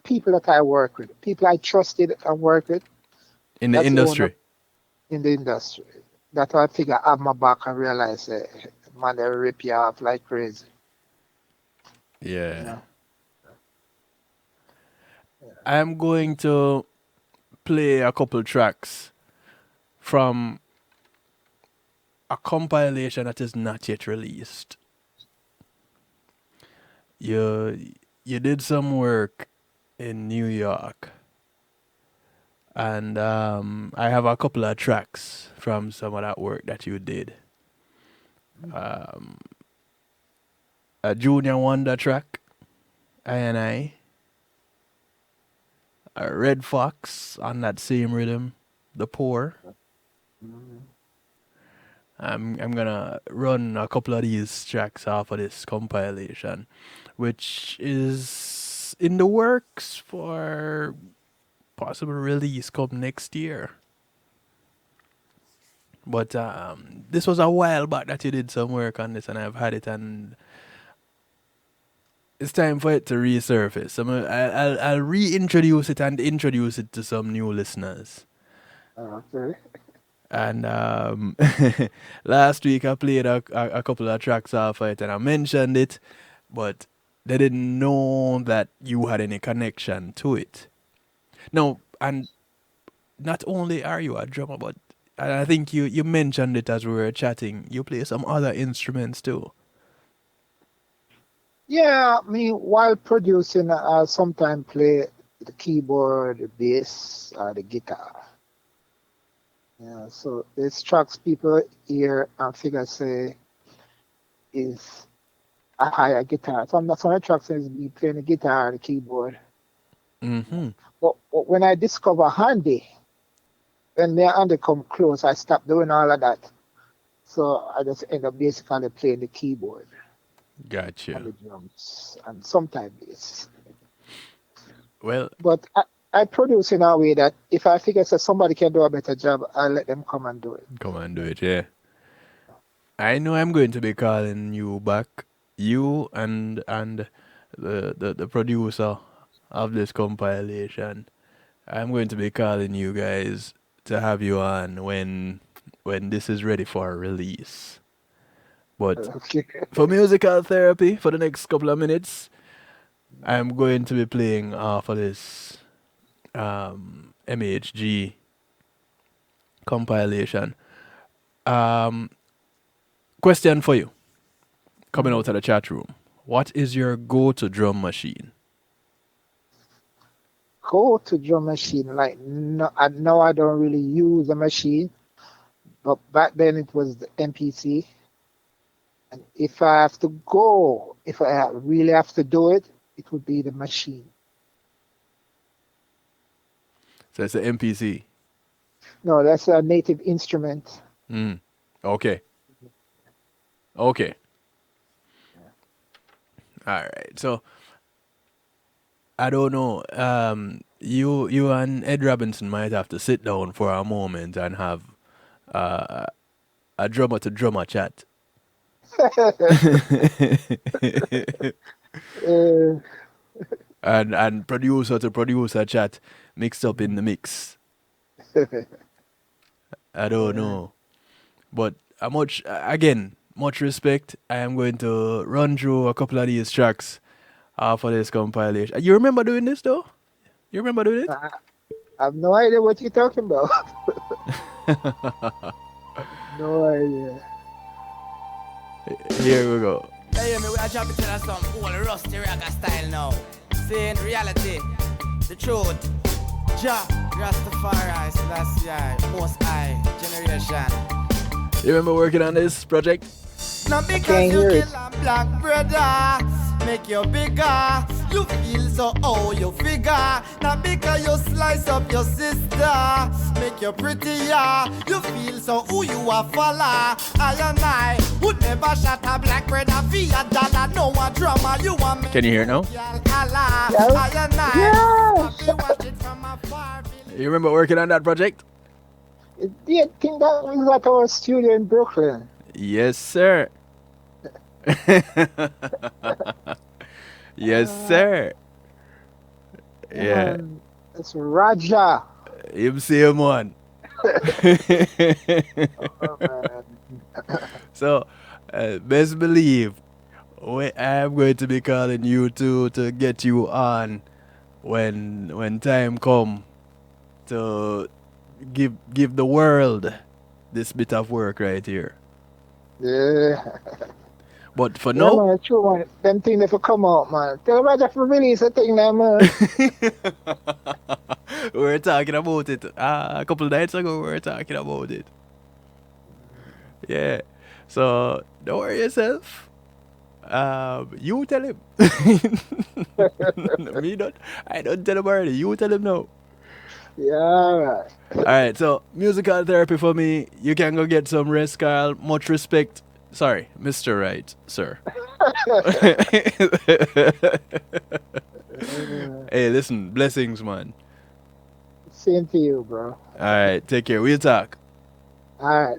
people that I work with, people I trusted and work with.
In the
That's the only
industry.
in the industry. That's why I figure I have my back and realize, man, they rip you off like crazy.
Yeah.
Yeah.
I'm going to play a couple tracks from a compilation that is not yet released. You did some work in New York, and I have a couple of tracks from some of that work that you did. A Junior Wonder track, I, a Red Fox on that same rhythm, The Poor. I'm gonna run a couple of these tracks off of this compilation, which is in the works for possible release come next year. But this was a while back that you did some work on this, and I've had it, and it's time for it to resurface. I'll reintroduce it and introduce it to some new listeners.
Okay.
And last week I played a couple of tracks off of it, and I mentioned it, but they didn't know that you had any connection to it. No, and not only are you a drummer, but And I think you mentioned it as we were chatting. You play some other instruments too.
Yeah, I mean, while producing, I sometimes play the keyboard, the bass, or the guitar. Yeah, so there's tracks people hear and figure say is a higher guitar. Some of the tracks is me playing the guitar, the keyboard.
Mm-hmm.
But when I discover handy, when the handy come close, I stop doing all of that. So I just end up basically playing the keyboard and
Gotcha.
the drums and sometimes bass.
Well,
But I produce in a way that if I figure that somebody can do a better job, I let them come and do it.
come and do it, yeah. I know I'm going to be calling you back. You and the producer of this compilation. I'm going to be calling you guys to have you on when this is ready for release. But
Okay.
for musical therapy, for the next couple of minutes, I'm going to be playing off of this MHG compilation. Question for you, coming out of the chat room. What is your go-to drum machine?
Go to drum machine. Like no, now I don't really use a machine, but back then it was the MPC. And if I have to go, if I really have to do it, it would be the machine.
So it's the MPC.
No, that's a native instrument.
Okay. Okay. All right. So I don't know. You and Ed Robinson might have to sit down for a moment and have a drummer to drummer chat.
Uh,
and producer to producer chat mixed up in the mix. I don't know. But much respect. I am going to run through a couple of these tracks for this compilation. You remember doing this though? You remember doing it?
I have no idea what you're talking about. No idea.
Here we go.
Hey, me, we are jumping to some old rusty ragga style now. Saying reality, the truth. Ja, Rastafari, Selassie, Most High, Generation.
You remember working on this project?
Not because
can't
you
hear it.
kill a black brother, make you bigger. You feel so old, you figure. Not because you slice up your sister, make you prettier. You feel so who you are follow. I and I would never shot a black brother via dollar. No one drama, you want me.
Can you hear it now?
I and I watch it from afar.
You remember working on that project?
Do you think that was at our studio in Brooklyn?
Yes, sir. Yes, sir. Yeah.
It's Raja.
Him same one.
Oh, man.
So, best believe I'm going to be calling you two to get you on when time come to give the world this bit of work right here.
Yeah.
But for
Yeah,
now,
man, true, man. Them things never come out, man. Tell Raja for release a thing now, man.
we were talking about it a couple of nights ago. We were talking about it. Yeah. So don't worry yourself. You tell him. I don't tell him already. You tell him now.
Yeah, all right.
Alright, so musical therapy for me. You can go get some rest, Karl. Much respect. Sorry, Mr. Wright, sir. Hey, listen, blessings, man.
Same to you, bro.
Alright, take care. We'll talk.
All right.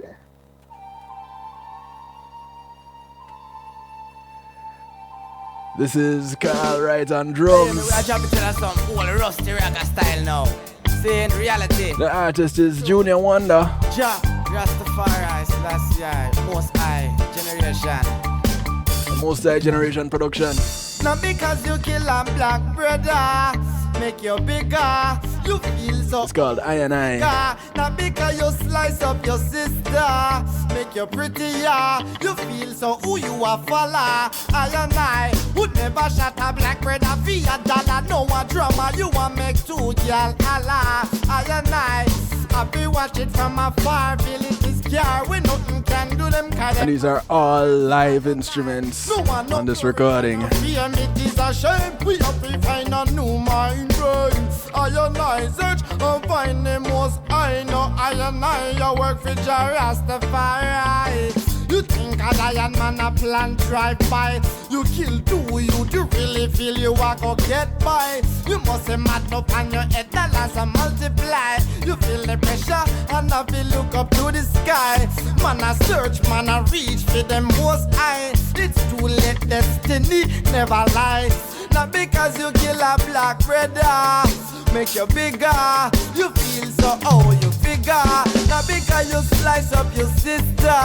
This is Karl Wright on
Hey, me,
drums.
we are jumping to some old rusty ragga style now. Saying reality.
The artist is Junior Wonder.
Ja, Rastafari, Selassie, Most High, Generation.
Most High Generation production.
Not because you kill a black brother, make you bigger. You feel so so
It's called I and I.
now because you slice up your sister, make you prettier. You feel so who you are follow. I and I would never shut a black bread a $1. No one drama, you want make two girl Allah. I and I be watch it from afar, feeling this car when nothing can do them kind of.
And these are all live instruments on this recording.
Fear me, it is a shame. We have to find a new mind brain. I and I search and find the most. I know I and I work for Rastafari. You think a lion man a plan drive by? You kill two, you really feel you are go get by? You must have mad up on your head, dollars and multiply. You feel the pressure and I feel look up to the sky. Man a search, man a reach for them most high. It's too late, destiny never lies. Not because you kill a black brother, make you bigger. You feel so you figure. Not because you slice up your sister,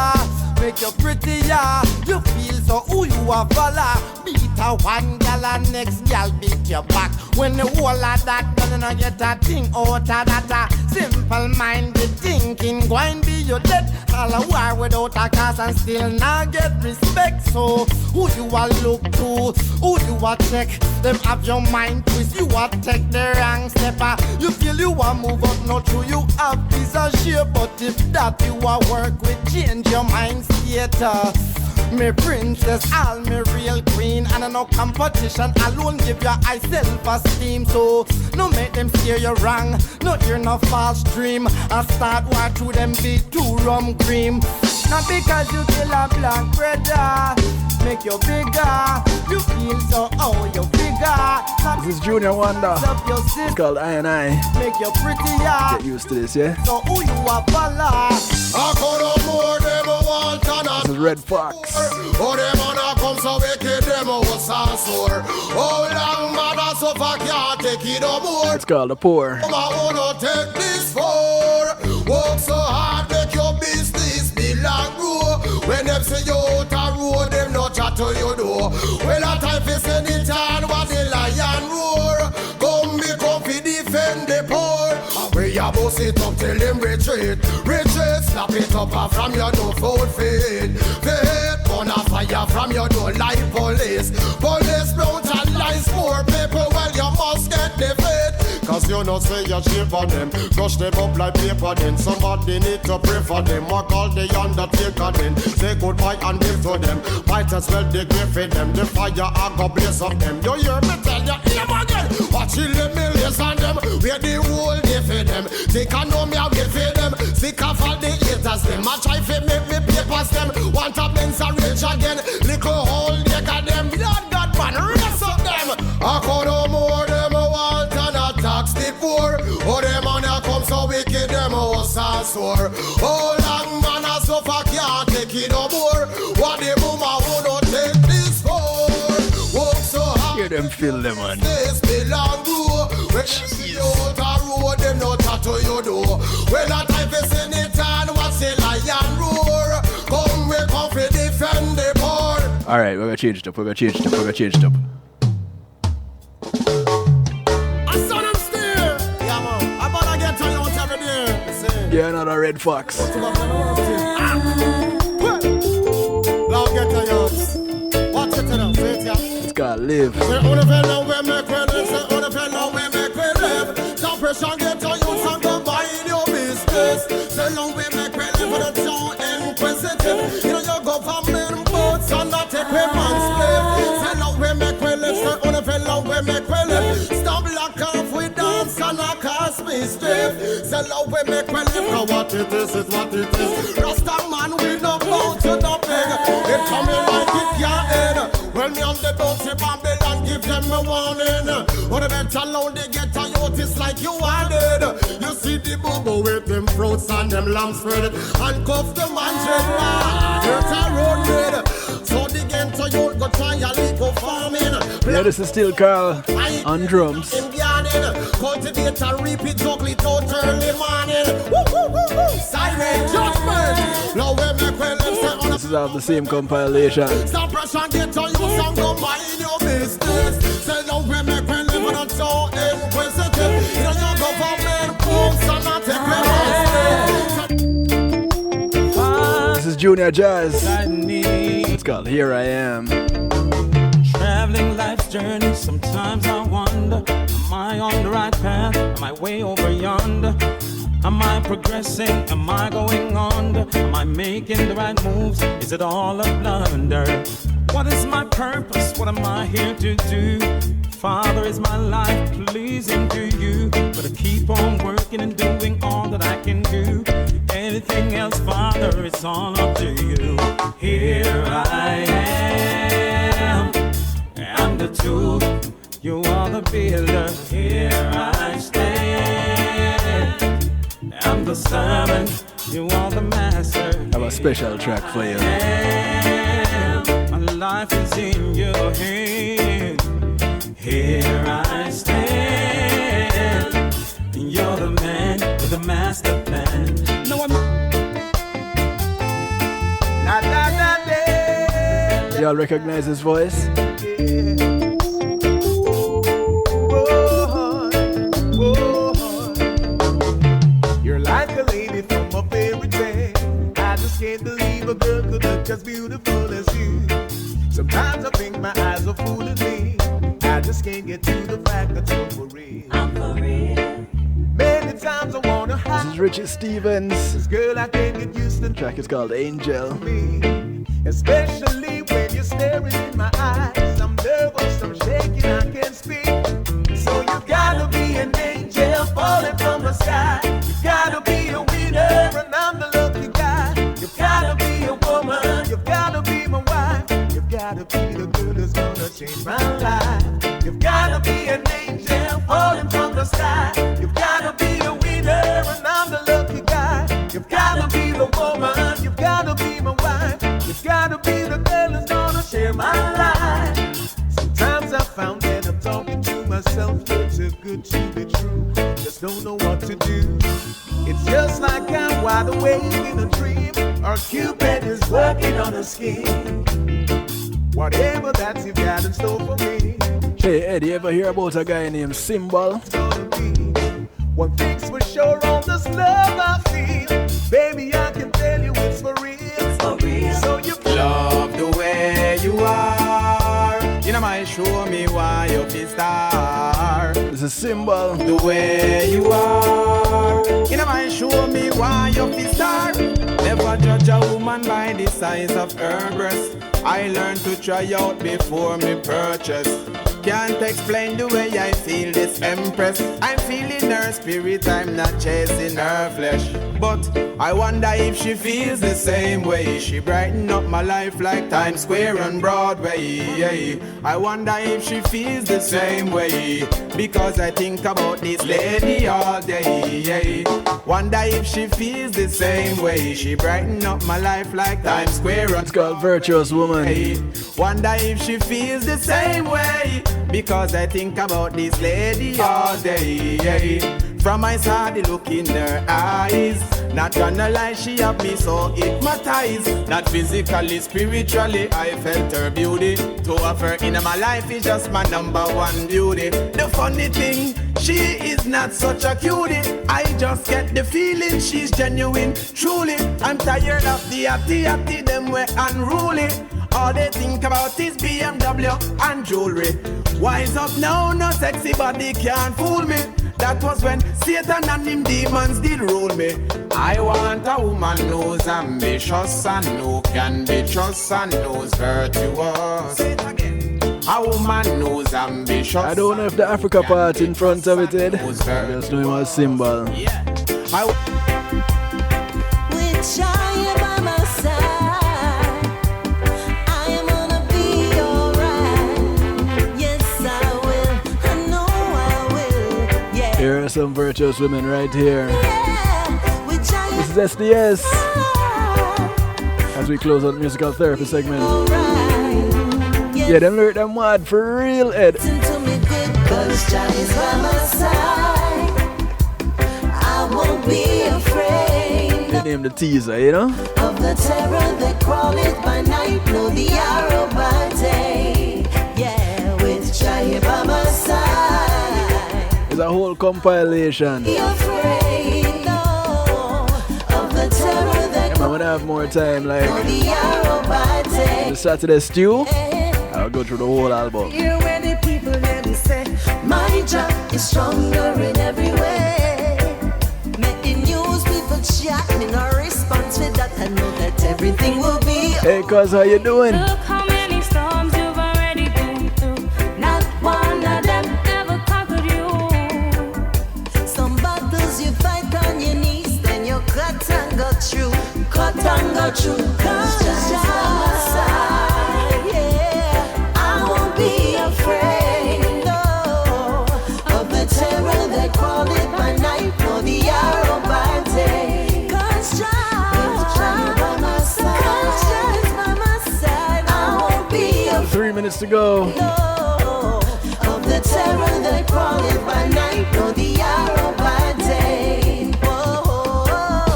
make you prettier. You feel so who you are follow. Beat a one gal and next gal beat your back. When the whole of that gonna get a thing out of that. Simple minded thinking, going be your dead. All a war without a cause and still not get respect. So who you are look to, who you are check. Them have your mind twist, you are take the wrong step. You feel you are move up, not true. You have piece of shit, but if that you are work with, change your mind state. Me princess, all me real queen, and no competition alone give your high self-esteem. So no make them steer you wrong, no hear no false dream. I start war through them beat to rum cream. Not because you kill a black brother, make you bigger. You feel so you figure.
This is Junior Wonder. It's called I and I.
Make you prettier.
Get used to this, yeah?
So who you are follow?
This is Red Fox.
Oh, them wanna come so wicked, them was so sore. Oh, long mother so far can't take it no more.
It's called The Poor.
I wanna take this for. Work so hard, make your business be like grow. When them say you out a road, them not chat to you door. When a time for send it on, what the lion roar. Come be comfy, defend the poor. Where you boss it up, tell them retreat. Retreat, slap it up from your no food feed. Feed, burn a fire from your door like police. Police brutalize poor people, well you must get the fate. Cause you know say you shape for them, crush them up like paper then. Somebody need to pray for them, or call the undertaker then. Say goodbye and give to them, might as well they give for them. The fire I go blaze up them. You hear me tell you, hear me again. Watch the millions on them, where the whole day for them. Think I know me, I will for them. Sick of all the haters them, I try to make me papers them. Want a Benz and rich again, little hole they got them. Lord God man, rest up them. I could no more them want and tax the poor. Oh, them man a come so wicked, them was so sore. Oh, long man a suffer can't take it no more. What the woman would not take this for? Work so hard.
Hear them feel them, man.
This belong to. When you out a road, them not tattoo you do. When a time for send it on, what's the lion roar? Come we come for defend the poor.
Alright, we're gonna change it up, we're gonna change it up, we're gonna change it up. Yeah, another Red Fox.
Now get to yours. Watch it now, say it, yeah.
It's called Live.
Say, on the fellow we make we live. Say, on the fellow we make we live. Some pressure get to you, some go mind your business. Say, long we make we live, but it's so inquisitive. You know, your government boots and not take women's slave. Say, long we make we live. Say, on the fellow we make we live. Stop lock off, we dance and I cast me stiff. Say, long we make we live. What it is what it is. Rasta man, we no bow to nothing. It coming like it can't end. When me on the boat, say Babylon, give them a warning. When the better loud they get a youth, it's like you wanted. You see the bubble with them fruits and them lambs spread. And cuff the man, it's a road made. So the game to youth go try a legal farming.
Yeah, this is still Karl on drums.
Cultivate and reap it, juggle it out early morning. Siren judgment. Now we make well left.
This is off the same compilation.
Some pressure get to you, some go mind your business. Say now we make well live on so inquisitive. You know your government poor
Junior Jazz. It's called Here I Am.
Traveling life's journey, sometimes I wonder, am I on the right path? Am I way over yonder? Am I progressing? Am I going under? Am I making the right moves? Is it all a blunder? What is my purpose? What am I here to do? Father, is my life pleasing to you? But I keep on working and doing all that I can do. Anything else, Father, it's all up to you. Here I am. I'm the tool, you are the builder. Here I stand. I'm the servant, you are the master.
I have a special track for you.
My life is in your hand. Here I stand. You're the man with the master plan. No, I'm
Y'all recognize his voice?
You're like a lady from a fairy tale. I just can't believe a girl could look as beautiful as you. Sometimes I think my eyes are fooling me. I just can't get to the fact that you're for real. I'm for real. Many times I wanna hide.
This is Richie Stevens.
This girl I can't get used to.
The track is called Angel.
Especially when you're staring in my eyes. I'm nervous, I'm shaking, I can't speak. So you gotta be an angel falling from the sky. You gotta be a winner and I'm the lucky guy. You gotta be a woman, you gotta be my wife. You gotta be the girl that's gonna change my life. You've gotta be an angel falling from the sky. You've gotta be a winner and I'm the lucky guy. You've gotta be the woman, you've gotta be my wife. You've gotta be the girl that's gonna share my life. Sometimes I found that I'm talking to myself. You're too good to be true. Just don't know what to do. It's just like I'm wide awake in a dream, or Cupid is working on a scheme. Whatever that you've got in store for me.
Hey Ed, you ever hear about a guy named Symbol?
One thing's for sure on this love I feel. Baby, I can tell you it's for real. For real. So you
love the way you are. You know, might show me why you're the star.
This is Symbol.
The way you are. You know, might show me why you're the star. Never judge a woman by the size of her breast. I learned to try out before me purchase. Can't explain the way I feel this empress. I'm feeling her spirit, I'm not chasing her flesh. But I wonder if she feels the same way. She brighten up my life like Times Square and Broadway. I wonder if she feels the same way, because I think about this lady all day. Wonder if she feels the same way. She brighten up my life like Times Square and
It's called Virtuous Woman.
Wonder if she feels the same way, because I think about this lady all day. From my side, the look in her eyes. Not gonna lie, she have me so hypnotized. Not physically, spiritually, I felt her beauty. To have her in my life is just my number one beauty. The funny thing, she is not such a cutie. I just get the feeling she's genuine, truly. I'm tired of the atty, them way unruly. All they think about is BMW and jewelry. Wise up now, no sexy body can't fool me. That was when Satan and him demons did rule me. I want a woman who's ambitious and who can be trusted and who's virtuous. Say it again. A woman who's ambitious.
I don't know if the Africa part in front of it, Ed. I just know him as Symbol.
Yeah.
With Shia by my side, I am gonna be alright. Yes, I will. I know I will. Yeah.
Here are some virtuous women right here.
Yeah. With Shia
This is SDS. As we close out the musical therapy segment.
alright.
Yeah, them lyric them mad for real, Ed.
Listen to me good, 'cause Shia's by my side. I won't be afraid.
They named the teaser, you know?
Of the terror that crawleth by night, no the arrow by day. Yeah, with Shia by my side.
It's a whole compilation.
Be afraid, no, of the terror that
Yeah, man, when gonna have more time, like the Saturday Stew, I'll go through the whole album.
Here where the people them say, my job is stronger in every way. Make the news people chat, me no response with that. I know that everything will be.
Hey, cuz, how you doing?
Look how many storms you've already been through. Not one of them ever conquered you.
Some battles you fight on your knees, then you cut and go through. Cut and go through. Cause just on my side, yeah. I won't be afraid, no, of the terror they call it by night, nor the arrow by day. Cause just by my side, cause just by my side, I won't be afraid.
3 minutes to go.
No, of the terror they call it by night, nor the arrow by day. Whoa,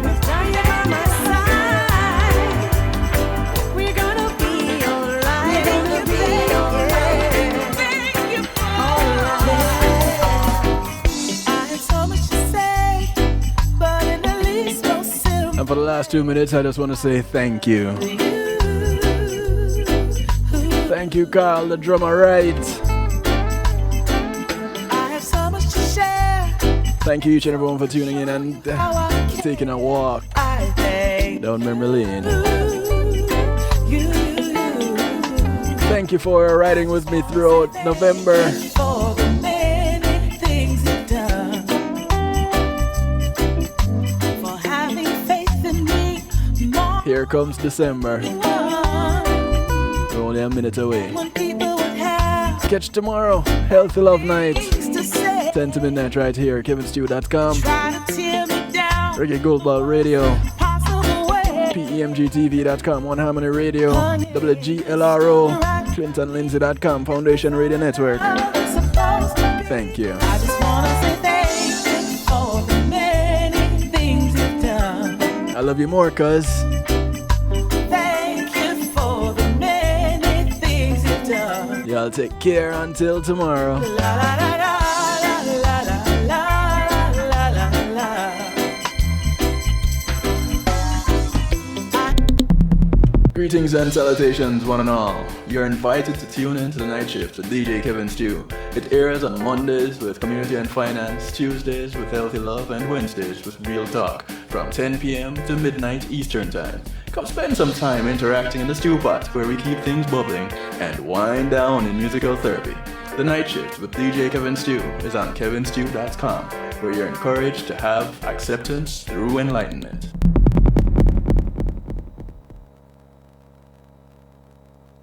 with Johnny by my side, we're gonna be alright. We're gonna be alright. I have so much to say, but in the least most simple.
And for the last 2 minutes, I just want to say thank you. Thank you, Karl, the drummer, right?
I have so much to share.
Thank you, each and everyone, for tuning in and taking a walk
I thank
down memory lane.
you
Thank you for riding with me throughout November.
for the many things you've done, for having faith in me more
Here comes December.
than one.
We're only a minute away.
When people would have
Catch tomorrow. Healthy Love Night.
things to say,
10 to midnight right here. KevinStew.com.
try to tear me down,
Reggae Gold Ball Radio.
possible way.
PEMGTV.com. One Harmony Radio. WGLRO. ClintonLindsay.com. Foundation Radio Network.
Supposed to be.
Thank you.
I just wanna say thank you for the many things you've done.
I love you more, cuz.
Thank you for the many things you've done.
Y'all take care until tomorrow.
La la la la la la la la la la.
Greetings and salutations, one and all. You're invited to tune in to the night shift with DJ Kevin Stew. It airs on Mondays with Community and Finance, Tuesdays with Healthy Love, and Wednesdays with Real Talk from 10 p.m. to midnight Eastern Time. Come spend some time interacting in the stew pot where we keep things bubbling and wind down in musical therapy. The night shift with DJ Kevin Stew is on kevinstew.com, where you're encouraged to have acceptance through enlightenment.